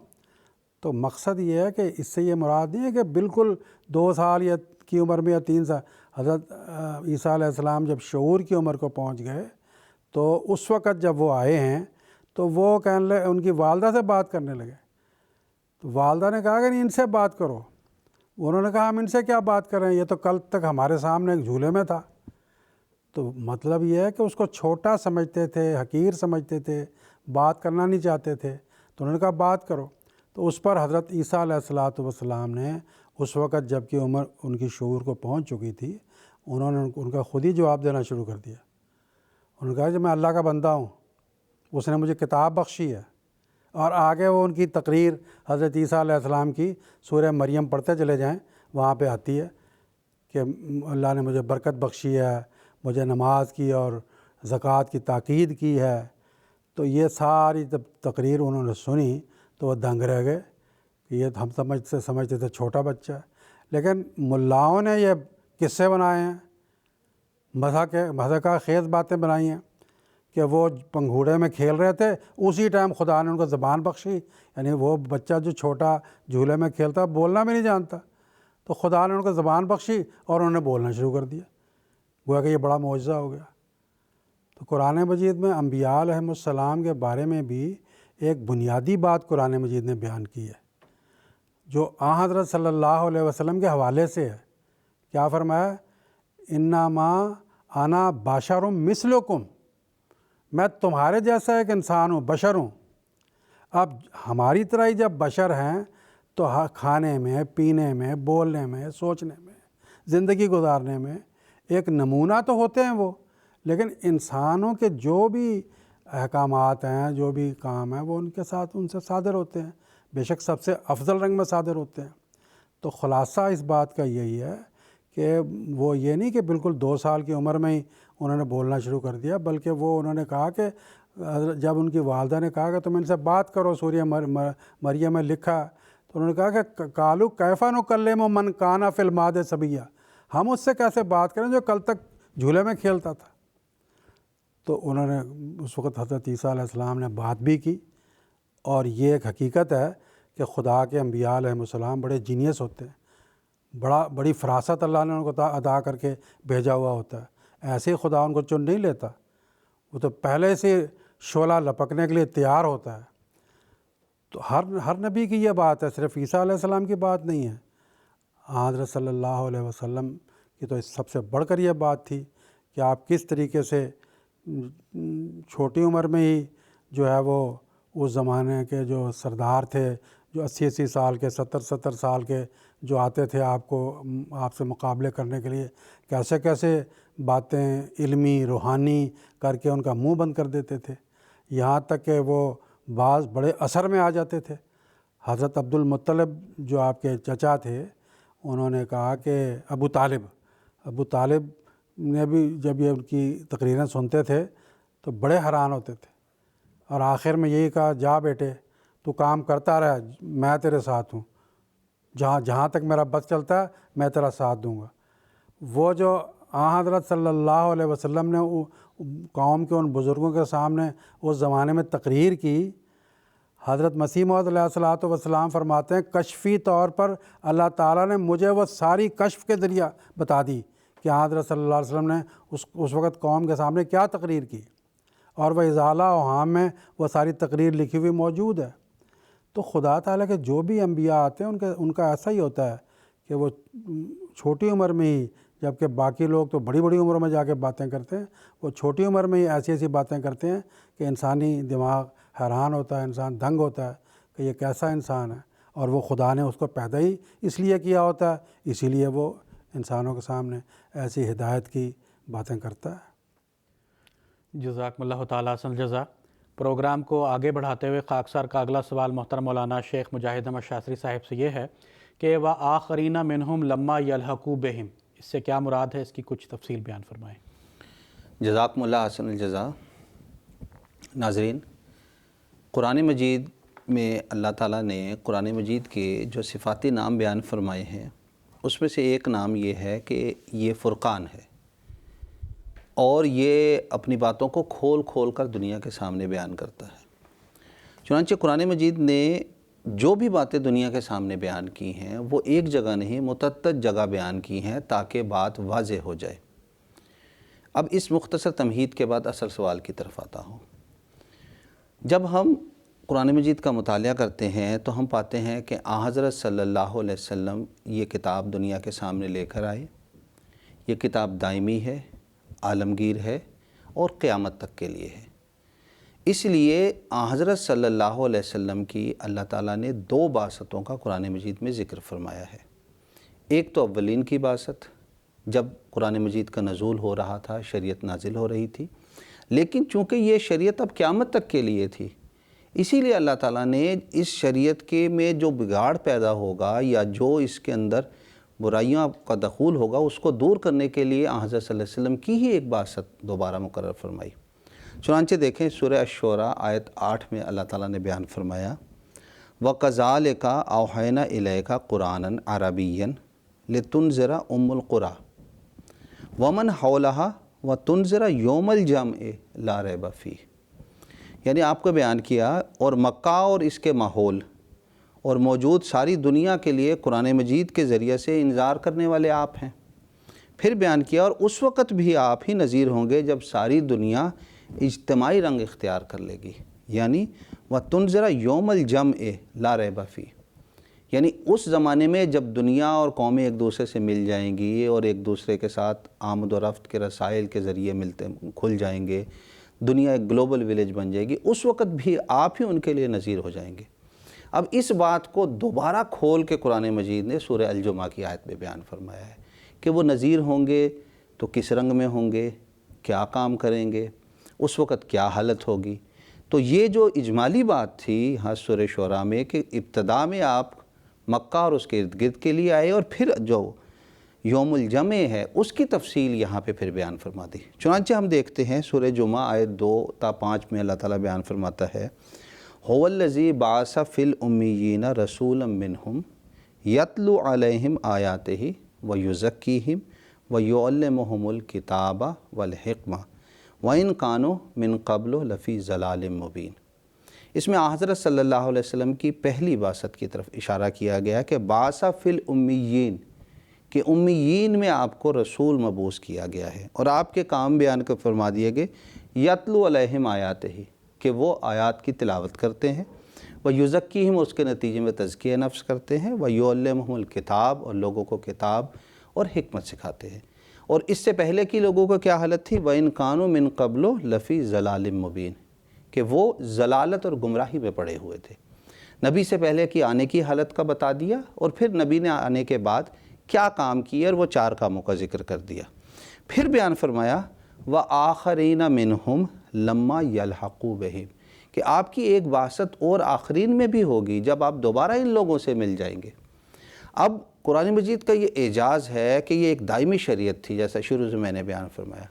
تو مقصد یہ ہے کہ اس سے یہ مراد نہیں ہے کہ بالکل 2 سال یا کی عمر میں یا 3 سال. حضرت عیسیٰ علیہ السلام جب شعور کی عمر کو پہنچ گئے تو اس وقت جب وہ آئے ہیں تو وہ ان کی والدہ سے بات کرنے لگے. تو والدہ نے کہا کہ نہیں، ان سے بات کرو. انہوں نے کہا ہم ان سے کیا بات کریں، یہ تو کل تک ہمارے سامنے ایک جھولے میں تھا. تو مطلب یہ ہے کہ اس کو چھوٹا سمجھتے تھے، حقیر سمجھتے تھے، بات کرنا نہیں چاہتے تھے. تو انہوں نے کہا بات کرو. تو اس پر حضرت عیسیٰ علیہ السلام نے اس وقت جب کہ عمر ان کی شعور کو پہنچ چکی تھی، انہوں نے ان کا خود ہی جواب دینا شروع کر دیا. انہوں نے کہا کہ میں اللہ کا بندہ ہوں، اس نے مجھے کتاب بخشی ہے. اور آگے وہ ان کی تقریر حضرت عیسیٰ علیہ السلام کی سورہ مریم پڑھتے چلے جائیں، وہاں پہ آتی ہے کہ اللہ نے مجھے برکت بخشی ہے، مجھے نماز کی اور زکوٰۃ کی تاکید کی ہے. تو یہ ساری جب تقریر انہوں نے سنی تو وہ دنگ رہ گئے کہ یہ ہم سمجھتے تھے چھوٹا بچہ ہے. لیکن ملاؤں نے یہ قصے بنائے ہیں، مضحکہ خیز باتیں بنائی ہیں کہ وہ پنگھوڑے میں کھیل رہے تھے، اسی ٹائم خدا نے ان کو زبان بخشی. یعنی وہ بچہ جو چھوٹا جھولے میں کھیلتا بولنا بھی نہیں جانتا، تو خدا نے ان کو زبان بخشی اور انہوں نے بولنا شروع کر دیا. گویا کہ یہ بڑا معجزہ ہو گیا۔ تو قرآن مجید میں انبیاء علیہم السلام کے بارے میں بھی ایک بنیادی بات قرآن مجید نے بیان کی ہے، جو آن حضرت صلی اللہ علیہ وسلم کے حوالے سے ہے۔ کیا فرمایا؟ انما انا بشر مثلکم، میں تمہارے جیسا ایک انسان ہوں، بشر ہوں۔ اب ہماری طرح ہی جب بشر ہیں تو کھانے میں، پینے میں، بولنے میں، سوچنے میں، زندگی گزارنے میں ایک نمونہ تو ہوتے ہیں وہ، لیکن انسانوں کے جو بھی احکامات ہیں، جو بھی کام ہیں، وہ ان سے صادر ہوتے ہیں، بے شک سب سے افضل رنگ میں صادر ہوتے ہیں۔ تو خلاصہ اس بات کا یہی ہے کہ وہ یہ نہیں کہ بالکل 2 سال کی عمر میں ہی انہوں نے بولنا شروع کر دیا، بلکہ وہ انہوں نے کہا کہ جب ان کی والدہ نے کہا کہ تم ان سے بات کرو، سورہ مریم میں لکھا، تو انہوں نے کہا کہ قالوا کیف نکلم من کان فی المہد صبیا، ہم اس سے کیسے بات کریں جو کل تک جھولے میں کھیلتا تھا۔ تو انہوں نے اس وقت حضرت عیسیٰ علیہ السلام نے بات بھی کی، اور یہ ایک حقیقت ہے کہ خدا کے انبیاء علیہ السلام بڑے جینیس ہوتے ہیں، بڑی فراست اللہ نے ان کو عطا کر کے بھیجا ہوا ہوتا ہے۔ ایسے ہی خدا ان کو چن نہیں لیتا، وہ تو پہلے سے شعلہ لپکنے کے لیے تیار ہوتا ہے۔ تو ہر نبی کی یہ بات ہے، صرف عیسیٰ علیہ السلام کی بات نہیں ہے۔ حضرت صلی اللہ علیہ وسلم کی تو سب سے بڑھ کر یہ بات تھی کہ آپ کس طریقے سے چھوٹی عمر میں ہی جو ہے وہ اس زمانے کے جو سردار تھے، جو 80 سال کے، 70 سال کے جو آتے تھے آپ سے مقابلے کرنے کے لیے، کیسے کیسے باتیں علمی روحانی کر کے ان کا منہ بند کر دیتے تھے، یہاں تک کہ وہ بعض بڑے اثر میں آ جاتے تھے۔ حضرت عبد المطلب جو آپ کے چچا تھے، انہوں نے کہا کہ ابو طالب نے بھی جب یہ ان کی تقریریں سنتے تھے تو بڑے حیران ہوتے تھے، اور آخر میں یہی کہا، جا بیٹے تو کام کرتا رہ، میں تیرے ساتھ ہوں، جہاں تک میرا بس چلتا ہے میں تیرا ساتھ دوں گا۔ وہ جو حضرت صلی اللہ علیہ وسلم نے قوم کے ان بزرگوں کے سامنے اس زمانے میں تقریر کی، حضرت مسیح موعود علیہ الصلوۃ والسلام فرماتے ہیں کشفی طور پر اللہ تعالیٰ نے مجھے وہ ساری کشف کے ذریعہ بتا دی کہ حضرت صلی اللہ علیہ وسلم نے اس وقت قوم کے سامنے کیا تقریر کی، اور وہ اضالہ اوہام میں وہ ساری تقریر لکھی ہوئی موجود ہے۔ تو خدا تعالیٰ کے جو بھی انبیاء آتے ہیں ان کا ایسا ہی ہوتا ہے کہ وہ چھوٹی عمر میں ہی، جبکہ باقی لوگ تو بڑی بڑی عمر میں جا کے باتیں کرتے ہیں، وہ چھوٹی عمر میں ہی ایسی باتیں کرتے ہیں کہ انسانی دماغ حیران ہوتا ہے، انسان دنگ ہوتا ہے کہ یہ کیسا انسان ہے، اور وہ خدا نے اس کو پیدا ہی اس لیے کیا ہوتا ہے، اسی لیے وہ انسانوں کے سامنے ایسی ہدایت کی باتیں کرتا ہے۔ جزاکم اللہ تعالیٰ احسن الجزا۔ پروگرام کو آگے بڑھاتے ہوئے خاکسار کا اگلا سوال محترم مولانا شیخ مجاہد احمد شاذلی صاحب سے یہ ہے کہ وآخرین منہم لما یلحقوا بہم، اس سے کیا مراد ہے، اس کی کچھ تفصیل بیان فرمائیں۔ جزاکم اللہ احسن الجزا۔ ناظرین، قرآن مجید میں اللہ تعالیٰ نے قرآن مجید کے جو صفاتی نام بیان فرمائے ہیں، اس میں سے ایک نام یہ ہے کہ یہ فرقان ہے، اور یہ اپنی باتوں کو کھول کر دنیا کے سامنے بیان کرتا ہے۔ چنانچہ قرآن مجید نے جو بھی باتیں دنیا کے سامنے بیان کی ہیں وہ ایک جگہ نہیں، متعدد جگہ بیان کی ہیں تاکہ بات واضح ہو جائے۔ اب اس مختصر تمہید کے بعد اصل سوال کی طرف آتا ہوں۔ جب ہم قرآن مجید کا مطالعہ کرتے ہیں تو ہم پاتے ہیں کہ حضرت صلی اللہ علیہ وسلم یہ کتاب دنیا کے سامنے لے کر آئے۔ یہ کتاب دائمی ہے، عالمگیر ہے، اور قیامت تک کے لیے ہے۔ اس لیے حضرت صلی اللہ علیہ وسلم کی اللہ تعالیٰ نے 2 بعثتوں کا قرآن مجید میں ذکر فرمایا ہے۔ ایک تو اولین کی بعثت، جب قرآن مجید کا نزول ہو رہا تھا، شریعت نازل ہو رہی تھی، لیکن چونکہ یہ شریعت اب قیامت تک کے لیے تھی، اسی لیے اللہ تعالیٰ نے اس شریعت کے میں جو بگاڑ پیدا ہوگا یا جو اس کے اندر برائیوں کا دخول ہوگا، اس کو دور کرنے کے لیے حضرت صلی اللہ علیہ وسلم کی ہی ایک بعثت دوبارہ مقرر فرمائی۔ چنانچہ دیکھیں سورہ الشعراء آیت 8 میں اللہ تعالیٰ نے بیان فرمایا وَكَذَلِكَ أَوْحَيْنَا إِلَيْكَ قُرْآنًا عَرَبِيًّا لِتُنذِرَ أُمَّ الْقُرَىٰ وَمَنْ حَوْلَهَا وَتُنذِرَ يَوْمَ الْجَمْعِ لَا رَيْبَ فِيهِ، یعنی آپ کو بیان کیا، اور مکہ اور اس کے ماحول اور موجود ساری دنیا کے لیے قرآن مجید کے ذریعے سے انذار کرنے والے آپ ہیں، پھر بیان کیا اور اس وقت بھی آپ ہی نذیر ہوں گے جب ساری دنیا اجتماعی رنگ اختیار کر لے گی، یعنی وَتُنذِرَ یوم الجمع لا ریب فیہ، یعنی اس زمانے میں جب دنیا اور قومیں ایک دوسرے سے مل جائیں گی اور ایک دوسرے کے ساتھ آمد و رفت کے رسائل کے ذریعے کھل جائیں گے، دنیا ایک گلوبل ولیج بن جائے گی، اس وقت بھی آپ ہی ان کے لیے نذیر ہو جائیں گے۔ اب اس بات کو دوبارہ کھول کے قرآن مجید نے سورہ الجمعہ کی آیت میں بیان فرمایا ہے کہ وہ نذیر ہوں گے تو کس رنگ میں ہوں گے، کیا کام کریں گے، اس وقت کیا حالت ہوگی۔ تو یہ جو اجمالی بات تھی ہاں سورہ شعراء میں کہ ابتدا میں آپ مکہ اور اس کے ارد گرد کے لیے آئے، اور پھر جو یوم الجمع ہے اس کی تفصیل یہاں پہ پھر بیان فرما دی۔ چنانچہ ہم دیکھتے ہیں سورہ جمعہ آیت 2 تا 5 میں اللہ تعالیٰ بیان فرماتا ہے هو الذی بعث فی الامیین رسولا منہم یتلو علیہم آیاتہ ویزکیہم ویعلمہم الکتاب والحکمہ وَإِن كَانُوا مِن قَبْلُ لَفِي ضَلَالٍ مُبِينٍ۔ اس میں حضرت صلی اللہ علیہ وسلم کی پہلی بعثت کی طرف اشارہ کیا گیا کہ بعث فی الامیین، کہ امیین میں آپ کو رسول مبعوث کیا گیا ہے، اور آپ کے کام بیان کر فرما دیے گئے یتلو علیہم آیاتہ، کہ وہ آیات کی تلاوت کرتے ہیں، وَیُزَکِّیہم، اس کے نتیجے میں تزکیہ نفس کرتے ہیں، وَیُعَلِّمُہُمُ الکتاب، اور لوگوں کو کتاب اور حکمت سکھاتے ہیں۔ اور اس سے پہلے کی لوگوں کو کیا حالت تھی؟ وَإِن كَانُوا مِن قَبْلُ لَفِي ضَلَالٍ مُبِينٍ، کہ وہ ضلالت اور گمراہی میں پڑے ہوئے تھے۔ نبی سے پہلے کی آنے کی حالت کا بتا دیا، اور پھر نبی نے آنے کے بعد کیا کام کیے اور وہ 4 کاموں کا ذکر کر دیا۔ پھر بیان فرمایا وَآخَرِينَ مِنْهُمْ لَمَّا يَلْحَقُوا بِهِمْ، کہ آپ کی ایک بعثت اور آخرین میں بھی ہوگی جب آپ دوبارہ ان لوگوں سے مل جائیں گے۔ اب قرآن مجید کا یہ اعجاز ہے کہ یہ ایک دائمی شریعت تھی، جیسا شروع سے میں نے بیان فرمایا۔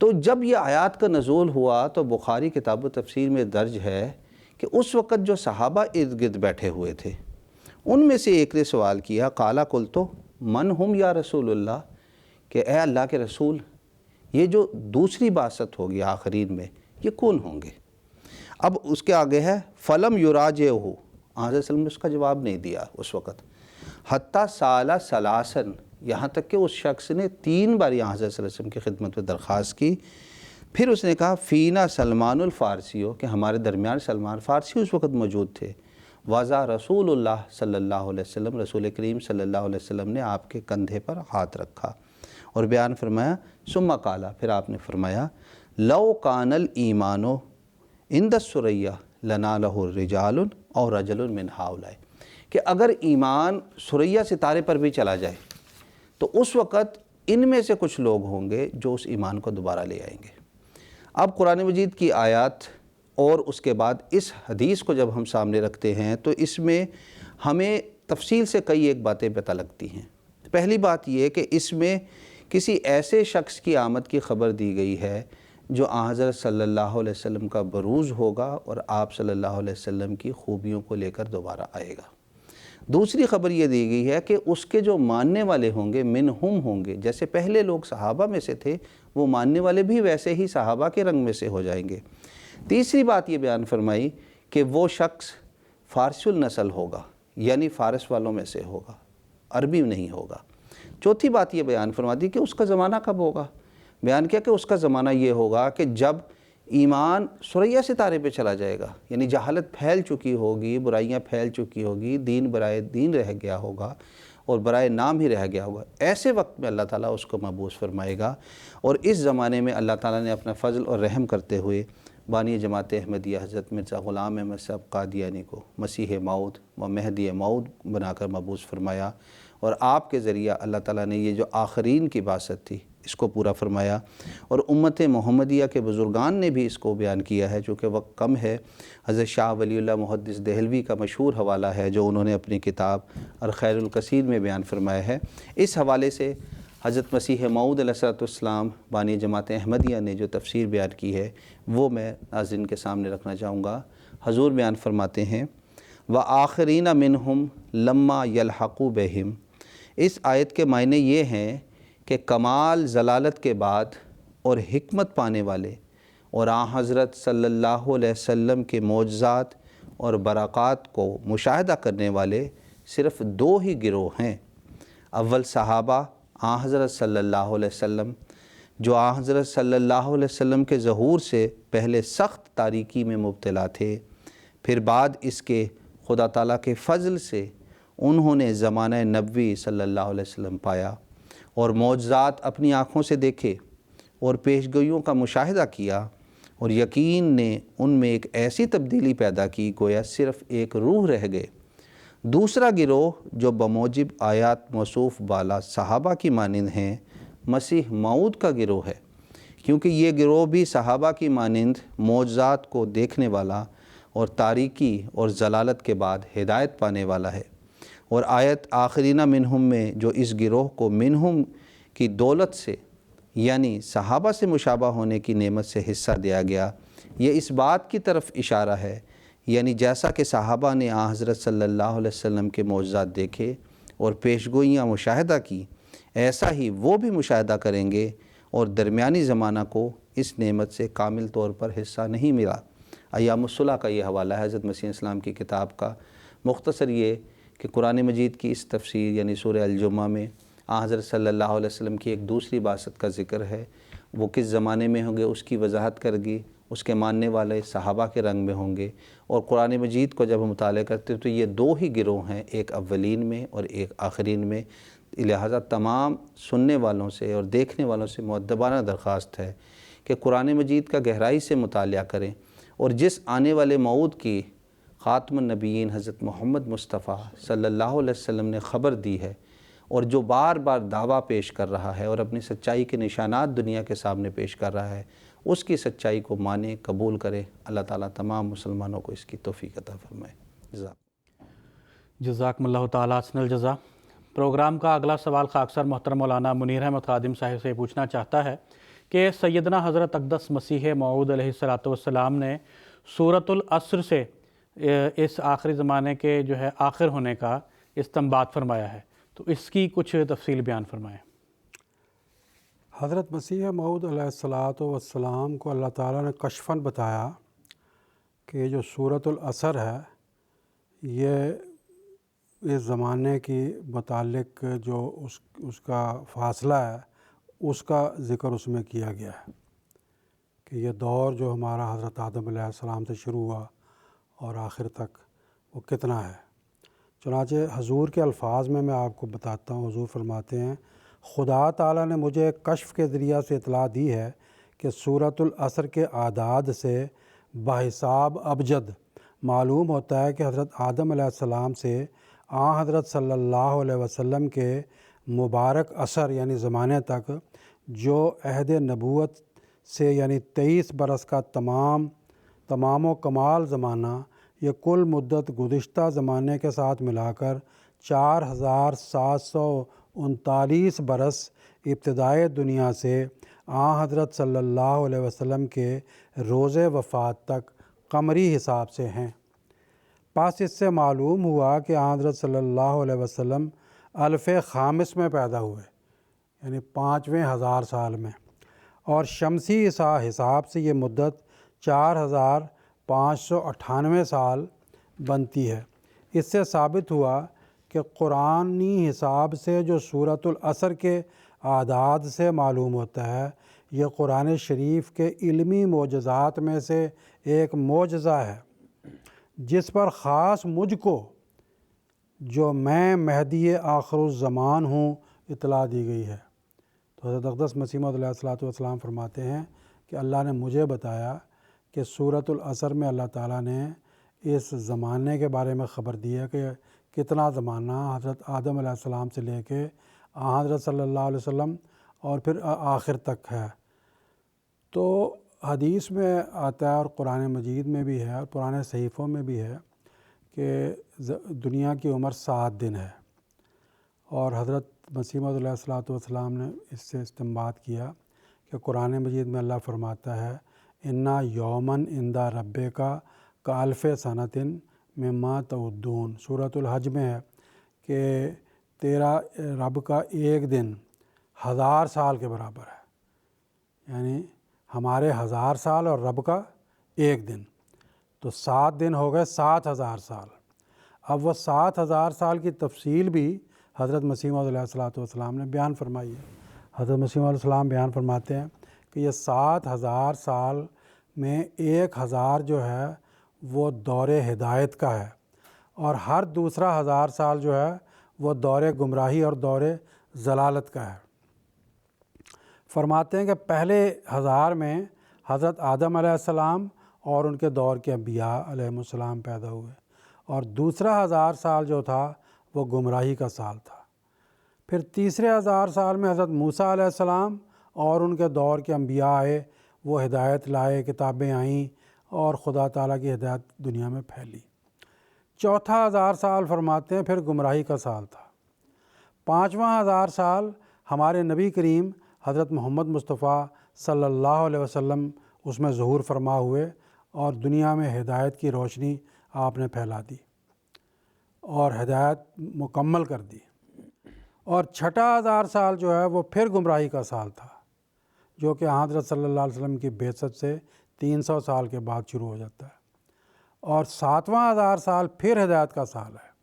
تو جب یہ آیات کا نزول ہوا تو بخاری کتاب و تفسیر میں درج ہے کہ اس وقت جو صحابہ ارد گرد بیٹھے ہوئے تھے ان میں سے ایک نے سوال کیا، قَالَ قُلْتُ مَنْ هُمْ یا رسول اللہ، کہ اے اللہ کے رسول یہ جو دوسری بعثت ہوگی آخرین میں یہ کون ہوں گے؟ اب اس کے آگے ہے فَلَمْ يُرَاجِعْهُ، حضرت صلی اللہ علیہ وسلم نے اس کا جواب نہیں دیا اس وقت، حتیٰ سالہ ثلاثاً، یہاں تک کہ اس شخص نے 3 بار یہاں حضرت صلی اللہ علیہ وسلم کی خدمت میں درخواست کی۔ پھر اس نے کہا فینا سلمان الفارسیو، کہ ہمارے درمیان سلمان فارسی اس وقت موجود تھے، وضع رسول اللہ صلی اللہ علیہ وسلم، رسول کریم صلی اللہ علیہ وسلم نے آپ کے کندھے پر ہاتھ رکھا اور بیان فرمایا ثم قال، پھر آپ نے فرمایا لو کان الایمان عند الثریہ لنالہ رجال اور رجل من ہؤلاء، کہ اگر ایمان ثریہ ستارے پر بھی چلا جائے تو اس وقت ان میں سے کچھ لوگ ہوں گے جو اس ایمان کو دوبارہ لے آئیں گے۔ اب قرآن مجید کی آیات اور اس کے بعد اس حدیث کو جب ہم سامنے رکھتے ہیں تو اس میں ہمیں تفصیل سے کئی ایک باتیں پتہ لگتی ہیں۔ پہلی بات یہ کہ اس میں کسی ایسے شخص کی آمد کی خبر دی گئی ہے جو حضرت صلی اللہ علیہ وسلم کا بروز ہوگا اور آپ صلی اللہ علیہ وسلم کی خوبیوں کو لے کر دوبارہ آئے گا۔ دوسری خبر یہ دی گئی ہے کہ اس کے جو ماننے والے ہوں گے منہم ہوں گے، جیسے پہلے لوگ صحابہ میں سے تھے وہ ماننے والے بھی ویسے ہی صحابہ کے رنگ میں سے ہو جائیں گے۔ تیسری بات یہ بیان فرمائی کہ وہ شخص فارسی النسل ہوگا، یعنی فارس والوں میں سے ہوگا، عربی نہیں ہوگا۔ چوتھی بات یہ بیان فرما دی کہ اس کا زمانہ کب ہوگا۔ بیان کیا کہ اس کا زمانہ یہ ہوگا کہ جب ایمان ثریہ ستارے پہ چلا جائے گا، یعنی جہالت پھیل چکی ہوگی، برائیاں پھیل چکی ہوگی، دین برائے دین رہ گیا ہوگا اور برائے نام ہی رہ گیا ہوگا۔ ایسے وقت میں اللہ تعالیٰ اس کو مبعوث فرمائے گا، اور اس زمانے میں اللہ تعالیٰ نے اپنا فضل اور رحم کرتے ہوئے بانی جماعت احمدیہ حضرت مرزا غلام احمد صاحب قادیانی کو مسیح موعود و مہدی موعود بنا کر مبعوث فرمایا، اور آپ کے ذریعہ اللہ تعالیٰ نے یہ جو آخرین کی بعثت تھی اس کو پورا فرمایا۔ اور امت محمدیہ کے بزرگان نے بھی اس کو بیان کیا ہے، چونکہ وقت کم ہے۔ حضرت شاہ ولی اللہ محدث دہلوی کا مشہور حوالہ ہے جو انہوں نے اپنی کتاب الخیر الکثیر میں بیان فرمایا ہے۔ اس حوالے سے حضرت مسیح موعود علیہ السلام بانی جماعت احمدیہ نے جو تفسیر بیان کی ہے وہ میں ناظرین کے سامنے رکھنا چاہوں گا۔ حضور بیان فرماتے ہیں وآخرین منہم لما یلحقوا بہم، اس آیت کے معنی یہ ہیں کہ کمال ضلالت کے بعد اور حکمت پانے والے اور حضرت صلی اللہ علیہ وسلم کے معجزات اور برکات کو مشاہدہ کرنے والے صرف 2 ہی گروہ ہیں، اول صحابہ آن حضرت صلی اللہ علیہ وسلم جو آن حضرت صلی اللہ علیہ وسلم کے ظہور سے پہلے سخت تاریکی میں مبتلا تھے، پھر بعد اس کے خدا تعالیٰ کے فضل سے انہوں نے زمانہ نبوی صلی اللہ علیہ وسلم پایا اور معجزات اپنی آنکھوں سے دیکھے اور پیشگوئیوں کا مشاہدہ کیا، اور یقین نے ان میں ایک ایسی تبدیلی پیدا کی گویا صرف ایک روح رہ گئے۔ دوسرا گروہ جو بموجب آیات موصوف بالا صحابہ کی مانند ہیں، مسیح موعود کا گروہ ہے، کیونکہ یہ گروہ بھی صحابہ کی مانند معجزات کو دیکھنے والا اور تاریکی اور ضلالت کے بعد ہدایت پانے والا ہے۔ اور آیت آخرین منہم میں جو اس گروہ کو منہم کی دولت سے یعنی صحابہ سے مشابہ ہونے کی نعمت سے حصہ دیا گیا، یہ اس بات کی طرف اشارہ ہے، یعنی جیسا کہ صحابہ نے آن حضرت صلی اللہ علیہ وسلم کے معجزات دیکھے اور پیشگوئیاں مشاہدہ کی، ایسا ہی وہ بھی مشاہدہ کریں گے، اور درمیانی زمانہ کو اس نعمت سے کامل طور پر حصہ نہیں ملا۔ ایام الصلح کا یہ حوالہ ہے حضرت مسیح اسلام کی کتاب کا۔ مختصر یہ کہ قرآن مجید کی اس تفسیر یعنی سورہ الجمعہ میں آن حضرت صلی اللہ علیہ وسلم کی ایک دوسری بعثت کا ذکر ہے، وہ کس زمانے میں ہوں گے اس کی وضاحت کر گی، اس کے ماننے والے صحابہ کے رنگ میں ہوں گے۔ اور قرآن مجید کو جب ہم مطالعہ کرتے ہیں تو یہ دو ہی گروہ ہیں، ایک اولین میں اور ایک آخرین میں، لہٰذا تمام سننے والوں سے اور دیکھنے والوں سے مؤدبانہ درخواست ہے کہ قرآن مجید کا گہرائی سے مطالعہ کریں، اور جس آنے والے موعود کی خاتم النبیین حضرت محمد مصطفیٰ صلی اللہ علیہ وسلم نے خبر دی ہے، اور جو بار بار دعویٰ پیش کر رہا ہے اور اپنی سچائی کے نشانات دنیا کے سامنے پیش کر رہا ہے، اس کی سچائی کو مانے، قبول کرے۔ اللہ تعالیٰ تمام مسلمانوں کو اس کی توفیق عطا فرمائے۔ جزاکم اللہ تعالیٰ حسن الجزا۔ پروگرام کا اگلا سوال خاکسار محترم مولانا منیر احمد خادم صاحب سے پوچھنا چاہتا ہے کہ سیدنا حضرت اقدس مسیح موعود علیہ السلام نے سورۃ العصر سے اس آخری زمانے کے جو ہے آخر ہونے کا استنباط فرمایا ہے، تو اس کی کچھ تفصیل بیان فرمائیں۔ حضرت مسیح موعود علیہ السلام کو اللہ تعالیٰ نے کشفاً بتایا کہ جو سورۃ العصر ہے یہ اس زمانے کی متعلق جو اس کا فاصلہ ہے اس کا ذکر اس میں کیا گیا ہے کہ یہ دور جو ہمارا حضرت آدم علیہ السلام سے شروع ہوا اور آخر تک وہ کتنا ہے۔ چنانچہ حضور کے الفاظ میں آپ کو بتاتا ہوں۔ حضور فرماتے ہیں، خدا تعالیٰ نے مجھے کشف کے ذریعہ سے اطلاع دی ہے کہ سورۃ العصر کے اعداد سے بحساب ابجد معلوم ہوتا ہے کہ حضرت آدم علیہ السلام سے آن حضرت صلی اللہ علیہ وسلم کے مبارک عصر یعنی زمانے تک جو عہد نبوت سے یعنی 23 برس کا تمام و کمال زمانہ، یہ کل مدت گزشتہ زمانے کے ساتھ ملا کر 4739 برس ابتدائے دنیا سے آن حضرت صلی اللہ علیہ وسلم کے روز وفات تک قمری حساب سے ہیں۔ پس اس سے معلوم ہوا کہ آن حضرت صلی اللہ علیہ وسلم الف خامس میں پیدا ہوئے یعنی 5ویں ہزار سال میں، اور شمسی حساب سے یہ مدت 4598 سال بنتی ہے۔ اس سے ثابت ہوا کہ قرآنی حساب سے جو سورۃ العصر کے اعداد سے معلوم ہوتا ہے، یہ قرآن شریف کے علمی معجزات میں سے ایک معجزہ ہے جس پر خاص مجھ کو جو میں مہدی آخر الزمان ہوں اطلاع دی گئی ہے۔ تو حضرت اقدس مسیح موعود علیہ السلام فرماتے ہیں کہ اللہ نے مجھے بتایا کہ سورۃ العصر میں اللہ تعالیٰ نے اس زمانے کے بارے میں خبر دی ہے کہ کتنا زمانہ حضرت آدم علیہ السلام سے لے کے حضرت صلی اللہ علیہ وسلم اور پھر آخر تک ہے۔ تو حدیث میں آتا ہے اور قرآن مجید میں بھی ہے اور پرانے صحیفوں میں بھی ہے کہ دنیا کی عمر 7 دن ہے، اور حضرت مسیح موعود علیہ السلام نے اس سے استنباط کیا کہ قرآن مجید میں اللہ فرماتا ہے انا یومن عند ربک کالف سنۃ مما تعدون۔ سورۃ الحج میں ہے کہ تیرا رب کا ایک دن 1000 سال کے برابر ہے، یعنی ہمارے 1000 سال اور رب کا ایک دن، تو 7 دن ہو گئے 7000 سال۔ اب وہ 7000 سال کی تفصیل بھی حضرت مسیح موعود علیہ الصلوۃ والسلام نے بیان فرمائی ہے۔ حضرت مسیح موعود علیہ السلام بیان فرماتے ہیں کہ یہ 7000 سال میں 1000 جو ہے وہ دور ہدایت کا ہے، اور ہر دوسرا 1000 سال جو ہے وہ دور گمراہی اور دور ضلالت کا ہے۔ فرماتے ہیں کہ پہلے 1000 میں حضرت آدم علیہ السلام اور ان کے دور کے انبیاء علیہ السلام پیدا ہوئے، اور دوسرا 1000 سال جو تھا وہ گمراہی کا سال تھا۔ پھر تیسرے 1000 سال میں حضرت موسیٰ علیہ السلام اور ان کے دور کے انبیاء آئے، وہ ہدایت لائے، کتابیں آئیں اور خدا تعالیٰ کی ہدایت دنیا میں پھیلی۔ چوتھا 1000 سال فرماتے ہیں پھر گمراہی کا سال تھا۔ پانچواں 1000 سال ہمارے نبی کریم حضرت محمد مصطفیٰ صلی اللہ علیہ وسلم اس میں ظہور فرما ہوئے، اور دنیا میں ہدایت کی روشنی آپ نے پھیلا دی اور ہدایت مکمل کر دی۔ اور چھٹا 1000 سال جو ہے وہ پھر گمراہی کا سال تھا، جو کہ حضرت صلی اللہ علیہ وسلم کی بعثت سے 300 سال کے بعد شروع ہو جاتا ہے۔ اور 7واں 1000 سال پھر ہدایت کا سال ہے۔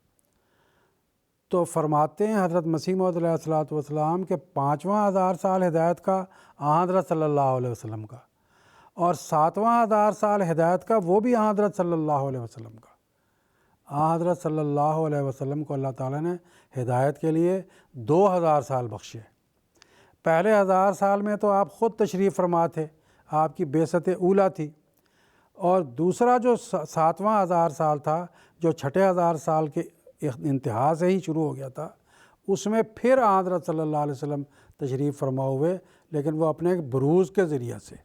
تو فرماتے ہیں حضرت مسیح موعود علیہ الصلوۃ والسلام کہ 5واں 1000 سال ہدایت کا حضرت صلی اللہ علیہ وسلم کا، اور 7واں 1000 سال ہدایت کا وہ بھی حضرت صلی اللہ علیہ وسلم کا۔ حضرت صلی اللہ علیہ وسلم کو اللہ تعالیٰ نے ہدایت کے لیے 2000 سال بخشے۔ پہلے 1000 سال میں تو آپ خود تشریف فرما تھے، آپ کی بعثت اولیٰ تھی، اور دوسرا جو 7واں 1000 سال تھا، جو چھٹے 1000 سال کے انتہا سے ہی شروع ہو گیا تھا، اس میں پھر حضرت صلی اللہ علیہ وسلم تشریف فرما ہوئے، لیکن وہ اپنے بروز کے ذریعہ سے،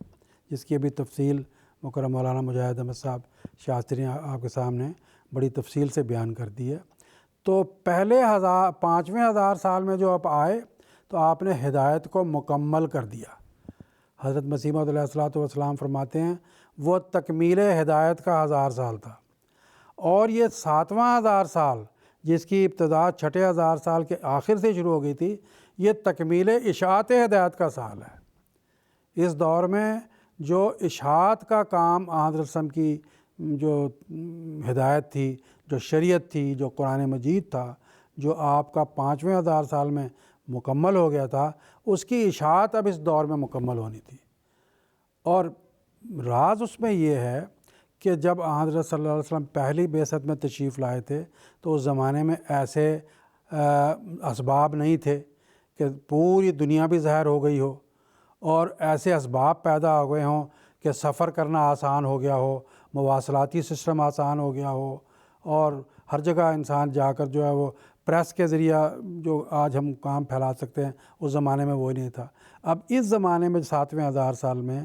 جس کی ابھی تفصیل مکرم مولانا مجاہد احمد صاحب شاستری آپ کے سامنے بڑی تفصیل سے بیان کر دی ہے۔ تو پہلے 5ویں 1000 سال میں جو آپ آئے تو آپ نے ہدایت کو مکمل کر دیا۔ حضرت مسیح موعود علیہ الصلوۃ والسلام فرماتے ہیں وہ تکمیل ہدایت کا 1000 سال تھا، اور یہ 7واں 1000 سال جس کی ابتدا چھٹے 1000 سال کے آخر سے شروع ہو گئی تھی، یہ تکمیل اشاعت ہدایت کا سال ہے۔ اس دور میں جو اشاعت کا کام حضرت وسلم کی جو ہدایت تھی، جو شریعت تھی، جو قرآن مجید تھا، جو آپ کا 5ویں 1000 سال میں مکمل ہو گیا تھا، اس کی اشاعت اب اس دور میں مکمل ہونی تھی۔ اور راز اس میں یہ ہے کہ جب حضرت صلی اللہ علیہ وسلم پہلی بعثت میں تشریف لائے تھے تو اس زمانے میں ایسے اسباب نہیں تھے کہ پوری دنیا بھی ظاہر ہو گئی ہو، اور ایسے اسباب پیدا ہو گئے ہوں کہ سفر کرنا آسان ہو گیا ہو، مواصلاتی سسٹم آسان ہو گیا ہو، اور ہر جگہ انسان جا کر جو ہے وہ پریس کے ذریعہ جو آج ہم کام پھیلا سکتے ہیں، اس زمانے میں وہ نہیں تھا۔ اب اس زمانے میں 7ویں 1000 سال میں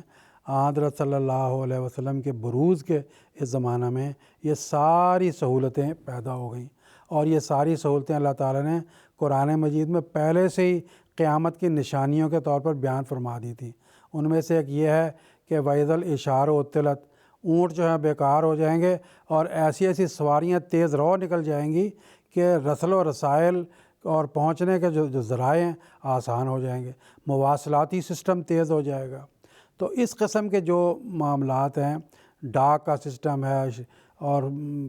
حضرت صلی اللہ علیہ وسلم کے بروز کے اس زمانہ میں یہ ساری سہولتیں پیدا ہو گئیں، اور یہ ساری سہولتیں اللہ تعالیٰ نے قرآن مجید میں پہلے سے ہی قیامت کی نشانیوں کے طور پر بیان فرما دی تھی۔ ان میں سے ایک یہ ہے کہ وَإِذَا الْعِشَارُ عُطِّلَتْ، اونٹ جو ہیں بیکار ہو جائیں گے، اور ایسی ایسی سواریاں تیز رو نکل جائیں گی کہ رسل و رسائل اور پہنچنے کے جو ذرائع ہیں آسان ہو جائیں گے، مواصلاتی سسٹم تیز ہو جائے گا۔ تو اس قسم کے جو معاملات ہیں، ڈاک کا سسٹم ہے اور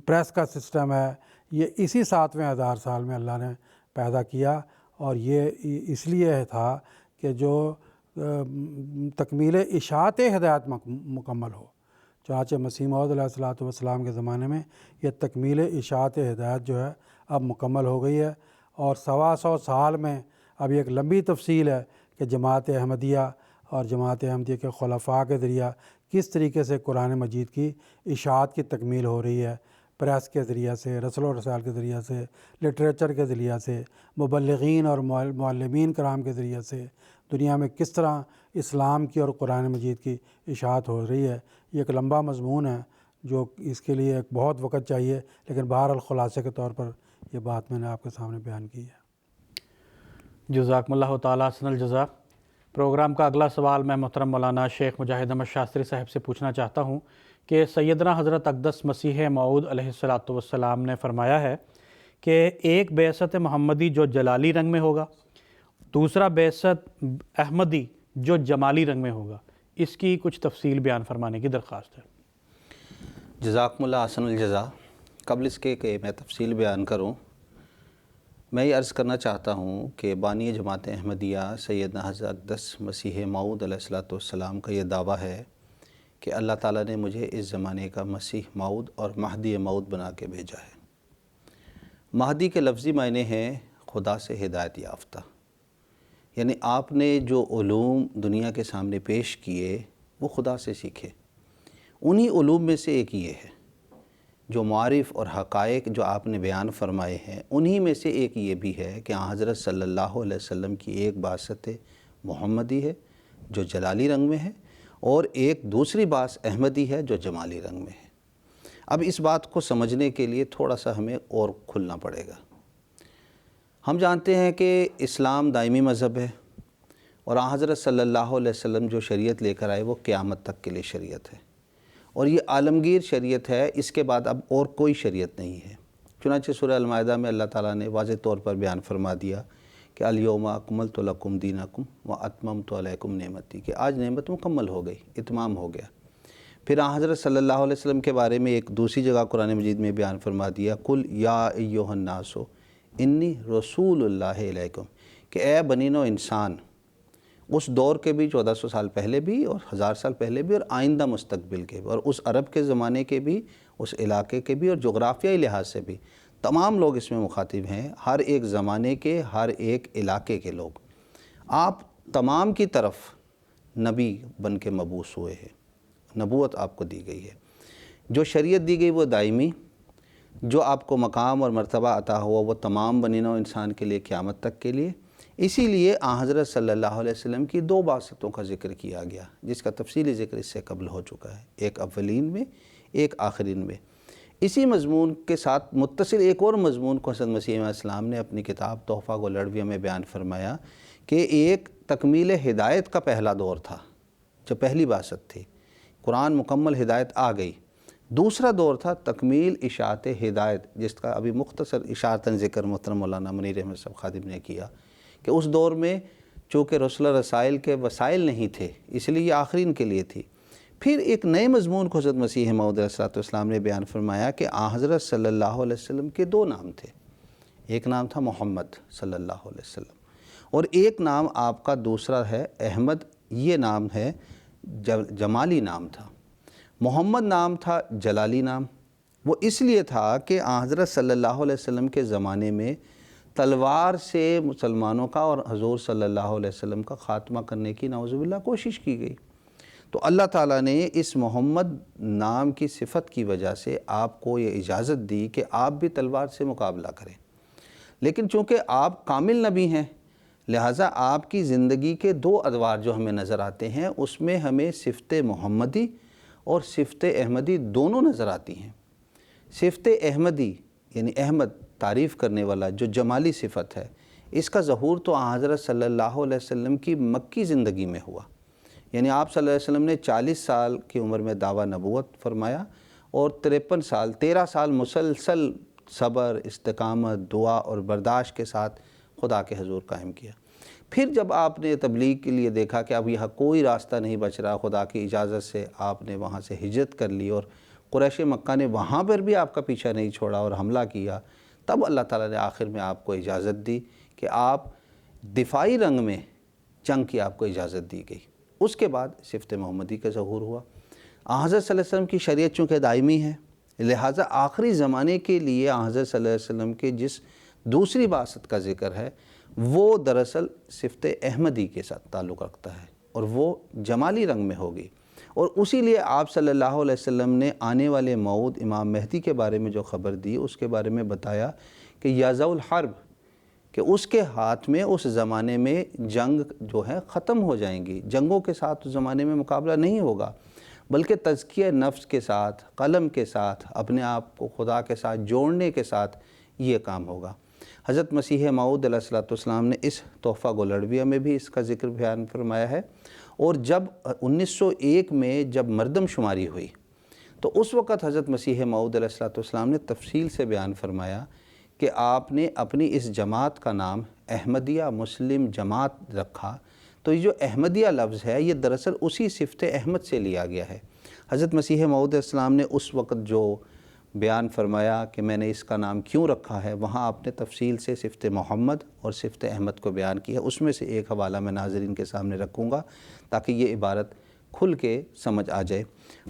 پریس کا سسٹم ہے، یہ اسی 7ویں 1000 سال میں اللہ نے پیدا کیا، اور یہ اس لیے تھا کہ جو تکمیل اشاعت ہدایت مکمل ہو۔ چنانچہ مسیح موعود علیہ الصلوۃ والسلام کے زمانے میں یہ تکمیل اشاعت ہدایت جو ہے اب مکمل ہو گئی ہے، اور 125 سال میں اب ایک لمبی تفصیل ہے کہ جماعت احمدیہ اور جماعت احمدیہ کے خلفاء کے ذریعہ کس طریقے سے قرآن مجید کی اشاعت کی تکمیل ہو رہی ہے، پریس کے ذریعہ سے، رسل و رسائل کے ذریعہ سے، لٹریچر کے ذریعہ سے، مبلغین اور معلمین کرام کے ذریعہ سے دنیا میں کس طرح اسلام کی اور قرآن مجید کی اشاعت ہو رہی ہے۔ یہ ایک لمبا مضمون ہے جو اس کے لیے ایک بہت وقت چاہیے، لیکن بہرحال خلاصے کے طور پر یہ بات میں نے آپ کے سامنے بیان کی ہے۔ جزاکم اللہ تعالیٰ حسن الجزا۔ پروگرام کا اگلا سوال میں محترم مولانا شیخ مجاہد احمد شاستری صاحب سے پوچھنا چاہتا ہوں کہ سیدنا حضرت اقدس مسیح موعود علیہ الصلوۃ والسلام نے فرمایا ہے کہ ایک بعثت محمدی جو جلالی رنگ میں ہوگا، دوسرا بعثت احمدی جو جمالی رنگ میں ہوگا، اس کی کچھ تفصیل بیان فرمانے کی درخواست ہے۔ جزاکم اللہ حسن الجزا۔ قبل اس کے کہ میں تفصیل بیان کروں، میں یہ عرض کرنا چاہتا ہوں کہ بانی جماعت احمدیہ سیدنا حضرت اقدس مسیح موعود علیہ الصلوۃ والسلام کا یہ دعویٰ ہے کہ اللہ تعالیٰ نے مجھے اس زمانے کا مسیح موعود اور مہدی موعود بنا کے بھیجا ہے۔ مہدی کے لفظی معنی ہیں خدا سے ہدایت یافتہ، یعنی آپ نے جو علوم دنیا کے سامنے پیش کیے وہ خدا سے سیکھے۔ انہی علوم میں سے ایک یہ ہے، جو معارف اور حقائق جو آپ نے بیان فرمائے ہیں انہی میں سے ایک یہ بھی ہے کہ حضرت صلی اللہ علیہ وسلم کی ایک باسط محمدی ہے جو جلالی رنگ میں ہے، اور ایک دوسری باس احمدی ہے جو جمالی رنگ میں ہے۔ اب اس بات کو سمجھنے کے لیے تھوڑا سا ہمیں اور کھلنا پڑے گا۔ ہم جانتے ہیں کہ اسلام دائمی مذہب ہے، اور حضرت صلی اللہ علیہ وسلم جو شریعت لے کر آئے وہ قیامت تک کے لیے شریعت ہے، اور یہ عالمگیر شریعت ہے، اس کے بعد اب اور کوئی شریعت نہیں ہے۔ چنانچہ سورہ المائدہ میں اللہ تعالیٰ نے واضح طور پر بیان فرما دیا کہ الیوم اکملت لکم دینکم واتممت علیکم نعمتی، کہ آج نعمت مکمل ہو گئی، اتمام ہو گیا۔ پھر حضرت صلی اللہ علیہ وسلم کے بارے میں ایک دوسری جگہ قرآن مجید میں بیان فرما دیا قل یا ایھا الناس انی رسول اللہ علیکم، کہ اے بنی نوع انسان، اس دور کے بھی 1400 سال پہلے بھی اور 1000 سال پہلے بھی اور آئندہ مستقبل کے بھی، اور اس عرب کے زمانے کے بھی، اس علاقے کے بھی، اور جغرافیائی لحاظ سے بھی تمام لوگ اس میں مخاطب ہیں، ہر ایک زمانے کے، ہر ایک علاقے کے لوگ۔ آپ تمام کی طرف نبی بن کے مبعوث ہوئے ہیں، نبوت آپ کو دی گئی ہے۔ جو شریعت دی گئی وہ دائمی، جو آپ کو مقام اور مرتبہ عطا ہوا وہ تمام بنی نوع انسان کے لیے قیامت تک کے لیے۔ اسی لیے حضرت صلی اللہ علیہ وسلم کی 2 بعثتوں کا ذکر کیا گیا، جس کا تفصیلی ذکر اس سے قبل ہو چکا ہے، ایک اولین میں، ایک آخرین میں۔ اسی مضمون کے ساتھ متصل ایک اور مضمون کو حضرت مسیح علیہ السلام نے اپنی کتاب تحفہ گولڑویہ میں بیان فرمایا کہ ایک تکمیل ہدایت کا پہلا دور تھا، جو پہلی بعثت تھی، قرآن مکمل ہدایت آ گئی۔ دوسرا دور تھا تکمیل اشاعت ہدایت، جس کا ابھی مختصر اشاعتاً ذکر محترم مولانا منیر احمد صاحب خادم نے کیا، کہ اس دور میں چونکہ رسول رسائل کے وسائل نہیں تھے، اس لیے یہ آخرین کے لیے تھی۔ پھر ایک نئے مضمون کو حضرت مسیح موعود علیہ السلام نے بیان فرمایا کہ حضرت صلی اللہ علیہ وسلم کے 2 نام تھے، ایک نام تھا محمد صلی اللہ علیہ وسلم، اور ایک نام آپ کا دوسرا ہے احمد، یہ نام ہے جمالی نام تھا۔ محمد نام تھا جلالی نام، وہ اس لیے تھا کہ حضرت صلی اللہ علیہ وسلم کے زمانے میں تلوار سے مسلمانوں کا اور حضور صلی اللہ علیہ وسلم کا خاتمہ کرنے کی نعوذ باللہ کوشش کی گئی، تو اللہ تعالیٰ نے اس محمد نام کی صفت کی وجہ سے آپ کو یہ اجازت دی کہ آپ بھی تلوار سے مقابلہ کریں۔ لیکن چونکہ آپ کامل نبی ہیں، لہٰذا آپ کی زندگی کے 2 ادوار جو ہمیں نظر آتے ہیں، اس میں ہمیں صفت محمدی اور صفت احمدی دونوں نظر آتی ہیں۔ صفت احمدی یعنی احمد تعریف کرنے والا جو جمالی صفت ہے، اس کا ظہور تو حضرت صلی اللہ علیہ وسلم کی مکی زندگی میں ہوا، یعنی آپ صلی اللہ علیہ وسلم نے 40 سال کی عمر میں دعویٰ نبوت فرمایا، اور 13 سال مسلسل صبر، استقامت، دعا اور برداشت کے ساتھ خدا کے حضور قائم کیا۔ پھر جب آپ نے تبلیغ کے لیے دیکھا کہ اب یہاں کوئی راستہ نہیں بچ رہا، خدا کی اجازت سے آپ نے وہاں سے ہجرت کر لی، اور قریش مکہ نے وہاں پر بھی آپ کا پیچھا نہیں چھوڑا اور حملہ کیا، تب اللہ تعالیٰ نے آخر میں آپ کو اجازت دی کہ آپ دفاعی رنگ میں جنگ کی آپ کو اجازت دی گئی۔ اس کے بعد صفت محمدی کا ظہور ہوا۔ حضرت صلی اللہ علیہ وسلم کی شریعت چونکہ دائمی ہے، لہٰذا آخری زمانے کے لیے حضرت صلی اللہ علیہ وسلم کے جس دوسری بعثت کا ذکر ہے وہ دراصل صفت احمدی کے ساتھ تعلق رکھتا ہے، اور وہ جمالی رنگ میں ہوگی، اور اسی لیے آپ صلی اللہ علیہ وسلم نے آنے والے موعود امام مہدی کے بارے میں جو خبر دی، اس کے بارے میں بتایا کہ یازع الحرب، کہ اس کے ہاتھ میں اس زمانے میں جنگ جو ہے ختم ہو جائیں گی، جنگوں کے ساتھ اس زمانے میں مقابلہ نہیں ہوگا، بلکہ تزکیہ نفس کے ساتھ، قلم کے ساتھ، اپنے آپ کو خدا کے ساتھ جوڑنے کے ساتھ یہ کام ہوگا۔ حضرت مسیح موعود علیہ السلام نے اس تحفہ گولڑویہ میں بھی اس کا ذکر بیان فرمایا ہے، اور جب 1901 میں جب مردم شماری ہوئی تو اس وقت حضرت مسیح موعود علیہ السلام نے تفصیل سے بیان فرمایا کہ آپ نے اپنی اس جماعت کا نام احمدیہ مسلم جماعت رکھا، تو یہ جو احمدیہ لفظ ہے یہ دراصل اسی صفت احمد سے لیا گیا ہے۔ حضرت مسیح موعود علیہ السلام نے اس وقت جو بیان فرمایا کہ میں نے اس کا نام کیوں رکھا ہے، وہاں آپ نے تفصیل سے صفت محمد اور صفت احمد کو بیان کیا ہے۔ اس میں سے ایک حوالہ میں ناظرین کے سامنے رکھوں گا تاکہ یہ عبارت کھل کے سمجھ آ جائے۔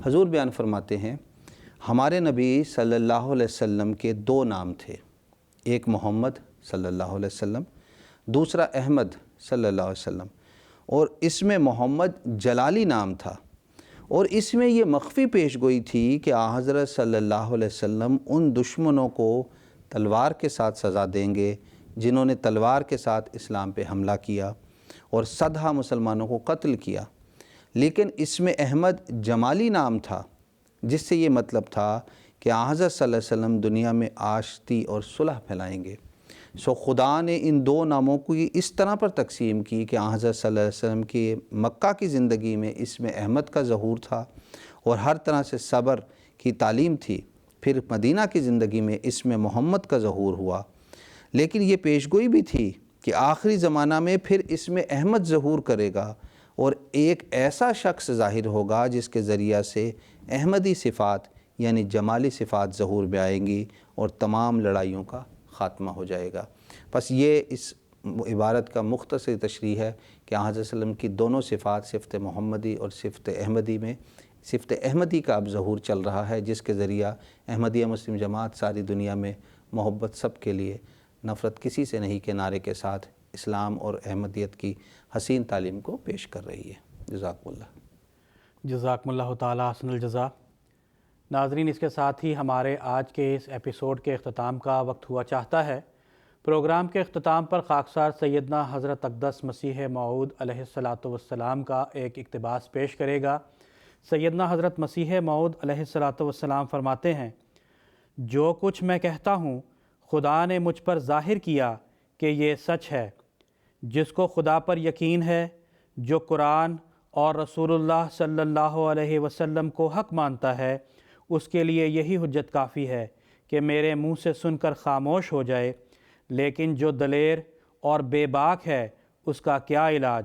حضور بیان فرماتے ہیں ہمارے نبی صلی اللہ علیہ وسلم کے 2 نام تھے، ایک محمد صلی اللہ علیہ وسلم، دوسرا احمد صلی اللہ علیہ وسلم، اور اس میں محمد جلالی نام تھا، اور اس میں یہ مخفی پیش گوئی تھی کہ آن حضرت صلی اللہ علیہ وسلم ان دشمنوں کو تلوار کے ساتھ سزا دیں گے جنہوں نے تلوار کے ساتھ اسلام پہ حملہ کیا اور صدہا مسلمانوں کو قتل کیا۔ لیکن اس میں احمد جمالی نام تھا، جس سے یہ مطلب تھا کہ آن حضرت صلی اللہ علیہ وسلم دنیا میں آشتی اور صلح پھیلائیں گے۔ سو خدا نے ان 2 ناموں کو اس طرح پر تقسیم کی کہ آن حضرت صلی اللہ علیہ وسلم کی مکہ کی زندگی میں اس میں احمد کا ظہور تھا اور ہر طرح سے صبر کی تعلیم تھی، پھر مدینہ کی زندگی میں اس میں محمد کا ظہور ہوا، لیکن یہ پیشگوئی بھی تھی کہ آخری زمانہ میں پھر اس میں احمد ظہور کرے گا اور ایک ایسا شخص ظاہر ہوگا جس کے ذریعہ سے احمدی صفات یعنی جمالی صفات ظہور میں آئیں گی اور تمام لڑائیوں کا خاتمہ ہو جائے گا۔ بس یہ اس عبارت کا مختصر تشریح ہے کہ آن حضرت صلی اللہ علیہ وسلم کی دونوں صفات صفت محمدی اور صفت احمدی میں صفت احمدی کا اب ظہور چل رہا ہے، جس کے ذریعہ احمدیہ مسلم جماعت ساری دنیا میں محبت سب کے لیے، نفرت کسی سے نہیں کے نعرے کے ساتھ اسلام اور احمدیت کی حسین تعلیم کو پیش کر رہی ہے۔ جزاکم اللہ۔ جزاکم اللہ تعالیٰ حسن الجزا۔ ناظرین، اس کے ساتھ ہی ہمارے آج کے اس ایپیسوڈ کے اختتام کا وقت ہوا چاہتا ہے۔ پروگرام کے اختتام پر خاکسار سیدنا حضرت اقدس مسیح موعود علیہ الصلاۃ والسلام کا ایک اقتباس پیش کرے گا۔ سیدنا حضرت مسیح موعود علیہ الصلاۃ والسلام فرماتے ہیں، جو کچھ میں کہتا ہوں خدا نے مجھ پر ظاہر کیا کہ یہ سچ ہے۔ جس کو خدا پر یقین ہے، جو قرآن اور رسول اللہ صلی اللہ علیہ وسلم کو حق مانتا ہے، اس کے لیے یہی حجت کافی ہے کہ میرے منہ سے سن کر خاموش ہو جائے، لیکن جو دلیر اور بے باک ہے اس کا کیا علاج؟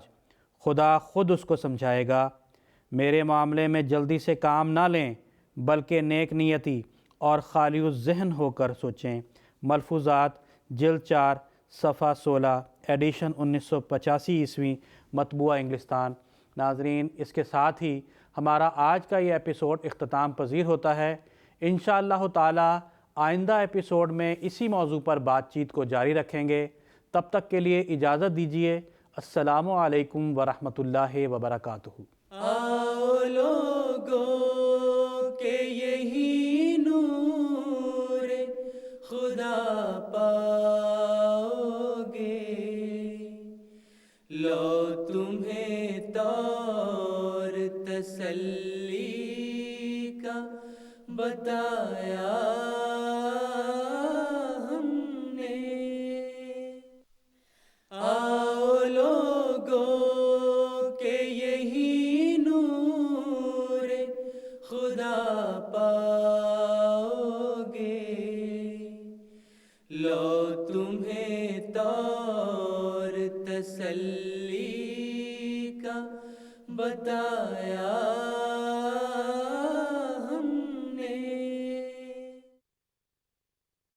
خدا خود اس کو سمجھائے گا۔ میرے معاملے میں جلدی سے کام نہ لیں، بلکہ نیک نیتی اور خالی الذہن ہو کر سوچیں۔ ملفوظات جلد 4 صفحہ 16 ایڈیشن 1985 عیسوی مطبوعہ انگلستان۔ ناظرین، اس کے ساتھ ہی ہمارا آج کا یہ ایپیسوڈ اختتام پذیر ہوتا ہے۔ انشاءاللہ تعالی آئندہ ایپیسوڈ میں اسی موضوع پر بات چیت کو جاری رکھیں گے۔ تب تک کے لیے اجازت دیجیے۔ السلام علیکم ورحمۃ اللہ وبرکاتہ۔ آؤ لوگوں کہ یہی نور خدا پاؤ گے، لو تمہیں طور تسلی کا بتایا ہم نے۔ آؤ لوگوں کہ یہی نور خدا پاؤ گے، لو تمہیں طور تسلی کا بتایا